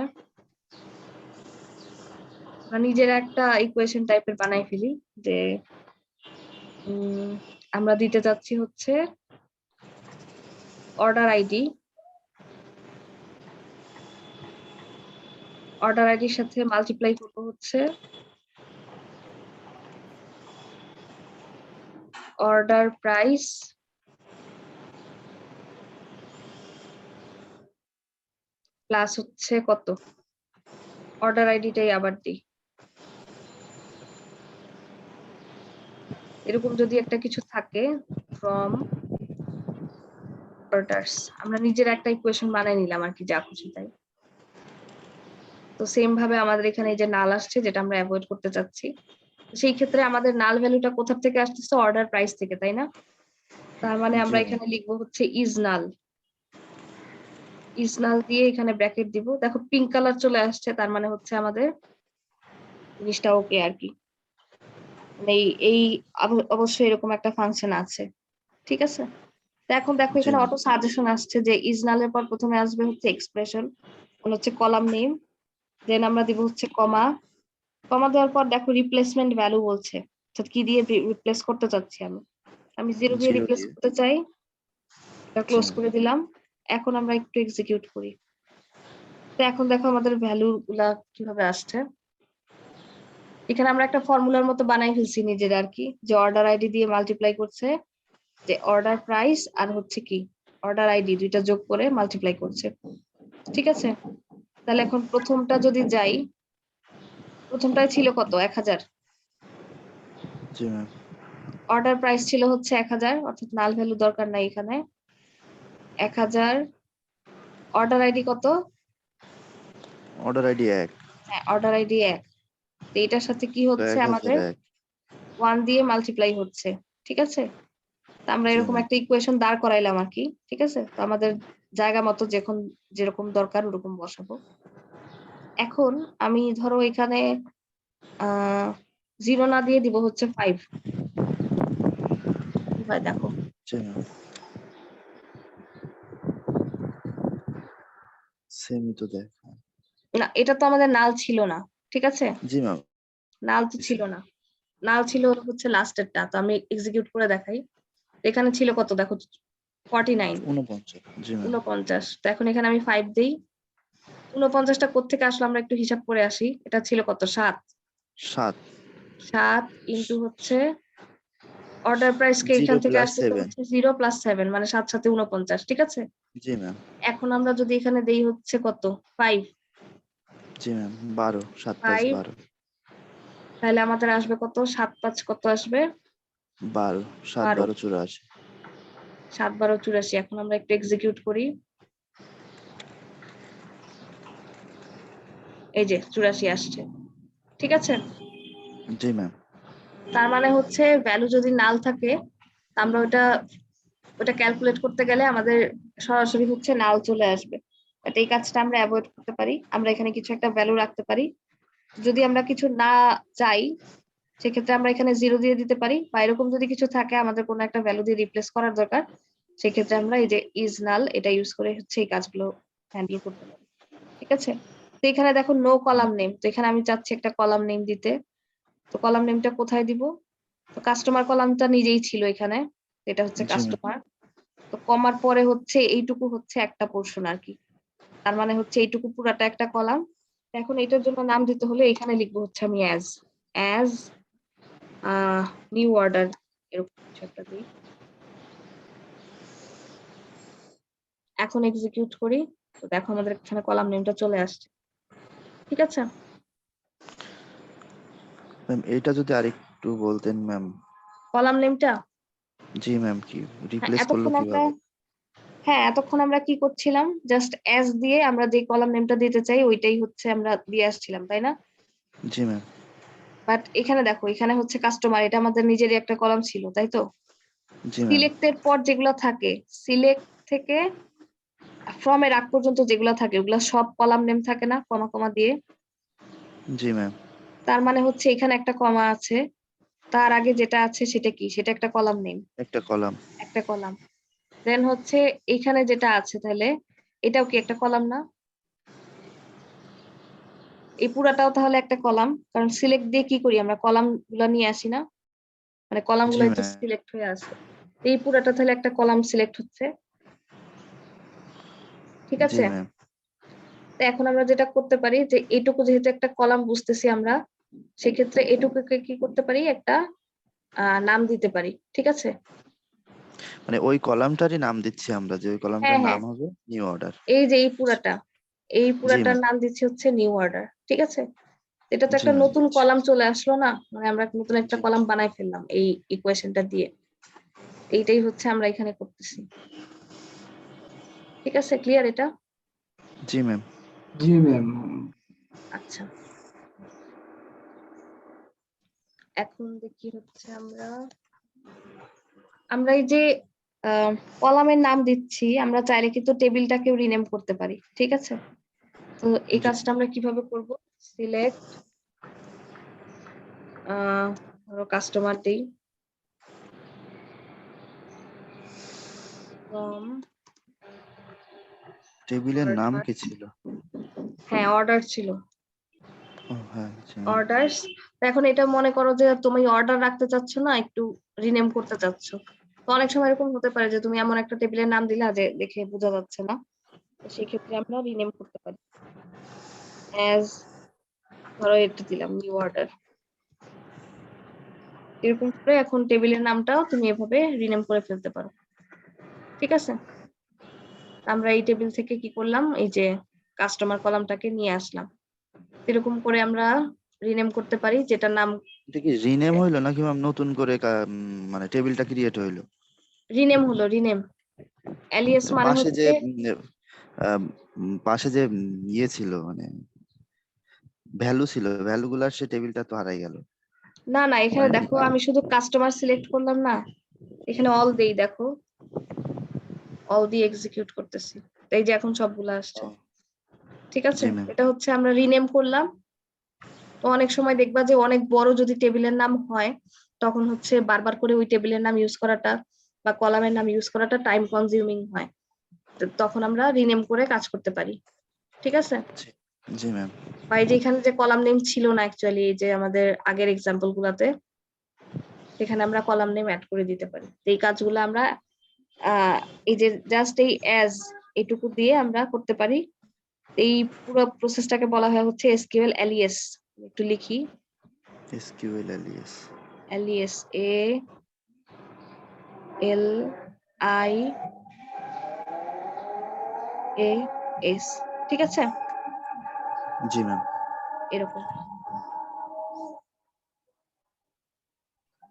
আমরা নিজের একটা ইকুয়েশন টাইপের বানাই ফেলি যে আমরা দিতে যাচ্ছি হচ্ছে অর্ডার আইডির সাথে মাল্টিপ্লাই করবো হচ্ছে অর্ডার প্রাইস প্লাস হচ্ছে কত, অর্ডার আইডিটাই আবার দিই। এরকম যদি একটা কিছু থাকে ফ্রম অর্ডারস, আমরা নিজের একটা ইকুয়েশন বানাই নিলাম আর কি, যা খুশি তাই। তো সেম ভাবে আমাদের এখানে এই যে নাল আসছে যেটা আমরা অ্যাভয়েড করতে চাচ্ছি, সেই ক্ষেত্রে আমাদের নাল ভ্যালুটা কোথা থেকে আসতেছে, অর্ডার প্রাইস থেকে, তাই না? তার মানে আমরা এখানে লিখবো হচ্ছে ইজ নাল, ইজ নাল দিয়ে এখানে ব্র্যাকেট দিব। দেখো পিঙ্ক কালার চলে আসছে, তার মানে হচ্ছে আমাদের জিনিসটা ওকে আর কি, মানে এই অবশ্যই এরকম একটা ফাংশন আছে। ঠিক আছে, তো এখন দেখো এখানে অটো সাজেশন আসছে যে ইজ নালের পর প্রথমে আসবে হচ্ছে এক্সপ্রেশন, মানে হচ্ছে কলাম নেম, দেন আমরা দিব হচ্ছে কমা, কমা দেওয়ার পর দেখো রিপ্লেসমেন্ট ভ্যালু বলছে, কি দিয়ে রিপ্লেস করতে চাচ্ছি আমি 0 দিয়ে রিপ্লেস করতে চাই, এটা ক্লোজ করে দিলাম। এখন আমরা একটু এক্সিকিউট করি, তো এখন দেখো আমাদের ভ্যালু গুলা কিভাবে আসছে। এখানে আমরা একটা ফর্মুলার মতো বানাই ফেলছি নিজের আর কি, যে অর্ডার আইডি দিয়ে মাল্টিপ্লাই করছে, যে অর্ডার প্রাইস আর হচ্ছে কি অর্ডার আইডি, দুইটা যোগ করে মাল্টিপ্লাই করছে। ঠিক আছে, তাহলে এখন প্রথমটা যদি যাই, প্রথমটায় ছিল কত, 1000, অর্ডার প্রাইস ছিল হচ্ছে 1000, অর্থাৎ নাল ভ্যালু দরকার নাই এখানে, 1000, অর্ডার আইডি কত, অর্ডার আইডি 1, হ্যাঁ অর্ডার আইডি 1, তো এটার সাথে কি হচ্ছে আমাদের 1 দিয়ে মাল্টিপ্লাই হচ্ছে। ঠিক আছে, তো আমরা এরকম একটা ইকুয়েশন দাঁড় করাইলাম আর কি। ঠিক আছে, তো আমাদের জায়গা মতো যখন যেরকম দরকার ওরকম বসাবো। এখন আমি ধরো এখানে 0 না দিয়ে দিব হচ্ছে 5, কি হয় দেখো, সেমই তো দেখ। না এটা তো আমাদের নাল ছিল না। ঠিক আছে, জি ম্যাম, নাল তো ছিল না, নাল ছিল হচ্ছে লাস্টেরটা। তো আমি এক্সিকিউট করে দেখাই, এখানে ছিল কত দেখো, 49, 49। জি ম্যাম, 49। তো এখন এখানে আমি 5 দেই, 49টা কোত্থেকে আসলো আমরা একটু হিসাব করে আসি। এটা ছিল কত, 7, 7 ইন্টু হচ্ছে অর্ডার প্রাইস কে এখান থেকে আসছে হচ্ছে 0 প্লাস 7, মানে 7 7 49। ঠিক আছে, জি ম্যাম, এখন আমরা যদি এখানে দেই হচ্ছে কত, 5, জি ম্যাম, 12, 7 5 5, 12, তাহলে আমাদের আসবে কত, 7 5 কত আসবে, 12, 7 12, 12 84। 7 12 84। এখন আমরা একটু এক্সিকিউট করি, এই যে 84 আসছে। ঠিক আছে, জি ম্যাম, তার মানে হচ্ছে ভ্যালু যদি নাল থাকে, আমরা ওটা ক্যালকুলেট করতে গেলে আমাদের সরাসরি হচ্ছে নাল চলে আসবে। বাট এই কাজটা আমরা অ্যাভয়েড করতে পারি, আমরা এখানে কিছু একটা ভ্যালু রাখতে পারি। যদি আমরা কিছু না চাই সেক্ষেত্রে আমরা এখানে 0 দিয়ে দিতে পারি, বা এরকম যদি কিছু থাকে আমাদের কোনো একটা ভ্যালু দিয়ে রিপ্লেস করার দরকার, সেক্ষেত্রে আমরা এই যে ইজ নাল এটা ইউজ করে হচ্ছে এই কাজগুলো হ্যান্ডেল করতে পারি। ঠিক আছে, তো এখানে দেখো নো কলাম নেম, তো এখানে আমি চাচ্ছি একটা কলাম নেম দিতে। তো কলাম নেমটা কোথায় দিব, তো কাস্টমার কলামটা নিজেই ছিল এখানে, এটা হচ্ছে কাস্টমার। তো কমার পরে হচ্ছে এইটুকু হচ্ছে একটা পোর্শন আর কি, তার মানে হচ্ছে এইটুকু পুরাটা একটা কলাম। এখন এটার জন্য নাম দিতে হলে এখানে লিখবো হচ্ছে আমি অ্যাজ নিউ অর্ডার, এরকম কিছু একটা দিই, এখন এক্সিকিউট করি, তো দেখো আমাদের এখানে কলাম নেমটা চলে আসছে। ঠিক আছে, ম্যাম এটা যদি আরেকটু বলতেন ম্যাম। কলাম নেমটা জি ম্যাম, কি রিপ্লেস করলো এতক্ষণ আমরা কিভাবে? এতক্ষণ আমরা কি করছিলাম, জাস্ট অ্যাজ দিয়ে আমরা যে কলাম নেমটা দিতে চাই ওইটাই হচ্ছে আমরা দিয়ে আসছিলাম, তাই না? জি ম্যাম। বাট এখানে দেখো, এখানে হচ্ছে কাস্টমার, এটা আমাদের নিজেরই একটা কলাম ছিল, তাই তো? জি ম্যাম। সিলেক্টের পর যেগুলো থাকে, সিলেক্ট থেকে ফ্রম এর আগ পর্যন্ত যেগুলো থাকে ওগুলা সব কলাম নেম থাকে না, কমা কমা দিয়ে? জি ম্যাম। তার মানে হচ্ছে এখানে একটা কমা আছে, তার আগে যেটা আছে সেটা কি, সেটা একটা কলাম নেম, একটা কলাম। একটা কলাম। দেন হচ্ছে এখানে যেটা আছে, তাহলে এটাও কি একটা কলাম না? এই পুরাটাও তাহলে একটা কলাম, কারণ সিলেক্ট দিয়ে কি করি আমরা, কলাম গুলা নিয়ে আসি না, মানে কলাম জি গুলাই তো ম্যাম। সিলেক্ট হয়ে আসে। এই পুরাটা তাহলে একটা কলাম সিলেক্ট হচ্ছে। ঠিক জি আছে, ম্যাম। তো এখন আমরা যেটা করতে পারি যে এইটুকু যেহেতু একটা কলাম বুঝতেছি আমরা, সেক্ষেত্রে এটুকুকে কি করতে পারি, একটা নাম দিতে পারি। ঠিক আছে, মানে ওই কলামটারই নাম দিচ্ছি আমরা, যে ওই হ্যাঁ কলামটার হ্যাঁ, নাম হবে নিউ অর্ডার। এই যে এই জি পুরাটার ম্যাম। নাম দিচ্ছি হচ্ছে নিউ অর্ডার। ঠিক আছে, এটা তো জি একটা ম্যাম। নতুন কলাম চলে আসলো না, মানে আমরা নতুন একটা জি। কলাম বানাই ফেললাম এই ইকুয়েশনটা দিয়ে। এইটাই হচ্ছে আমরা এখানে করতেছি। ঠিক আছে, ক্লিয়ার এটা? জি ম্যাম। জি ম্যাম। আচ্ছা, এখন দেখি হচ্ছে আমরা আমরা এই যে কলামের নাম দিচ্ছি, আমরা চাইলে কিন্তু টেবিলটাকেও রিনেম করতে পারি। ঠিক আছে, তো এই জি। কাজটা আমরা কিভাবে করব, সিলেক্ট ধরো কাস্টমার দেই, ফ্রম টেবিলের নাম কি ছিল? হ্যাঁ অর্ডার ছিল, ও হ্যাঁ, জি ম্যাম। অর্ডারস। এখন এটা মনে করো যে তুমি অর্ডার রাখতে চাচ্ছ না, একটু রিনেম করতে চাচ্ছ, তো অনেক সময় এরকম হতে পারে যে তুমি এমন একটা টেবিলের নাম দিলা যে দেখে বোঝা যাচ্ছে না, তো সেই ক্ষেত্রে আমরা রিনেম করতে পারি। অ্যাজ ধরো এটা দিলাম নিউ অর্ডার, এরকম করে এখন টেবিলের নামটাও তুমি এভাবে রিনেম করে ফেলতে পারো। ঠিক আছে, আমরা এই টেবিল থেকে কি করলাম, এই যে কাস্টমার কলামটাকে নিয়ে আসলাম, এরকম করে আমরা রিনেম করতে পারি, যেটার নাম এটা কি রিনেম হইলো নাকি ম্যাম নতুন করে মানে টেবিলটা ক্রিয়েট হইলো? রিনেম হলো, রিনেম। এলিয়াস তো মানে পাশে যে হচ্ছে পাশে যে ইয়ে ছিল, মানে ভ্যালু ছিল, ভ্যালু গুলার সে টেবিলটা তো হারাই গেল। না না, এখানে মানে দেখো আমি শুধু কাস্টমার সিলেক্ট করলাম না, এখানে অল দেই, দেখো অল দিয়ে এক্সিকিউট করতেছি, এই যে এখন সবগুলো আসছে। ঠিক আছে, জি ম্যাম। এটা হচ্ছে আমরা রিনেম করলাম। তো অনেক সময় দেখবা যে অনেক বড় যদি টেবিলের নাম হয়, তখন হচ্ছে বারবার করে ওই টেবিলের নাম ইউজ করাটা বা কলামের নাম ইউজ করাটা টাইম কনজিউমিং হয়, তো তখন আমরা রিনেম করে কাজ করতে পারি। ঠিক আছে, জি ম্যাম। বা এই যে এখানে যে কলাম নেম ছিল না অ্যাকচুয়ালি, এই যে আমাদের আগের এক্সাম্পল গুলাতে, সেখানে আমরা কলাম নেম অ্যাড করে দিতে পারি। তো এই কাজগুলো আমরা এই যে জাস্ট এই অ্যাজ এইটুকু দিয়ে আমরা করতে পারি। এই পুরো প্রসেসটাকে বলা হয় হচ্ছে এসকিউএল এলিএস। একটু লিখি, SQL alias. Alias, A L I A S. ঠিক আছে, জি ম্যাম। এরকম।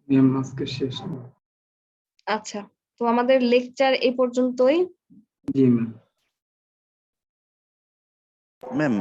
ম্যাম আজকে শেষ। আচ্ছা, তো আমাদের লেকচার এই পর্যন্তই। জি ম্যাম। ম্যাম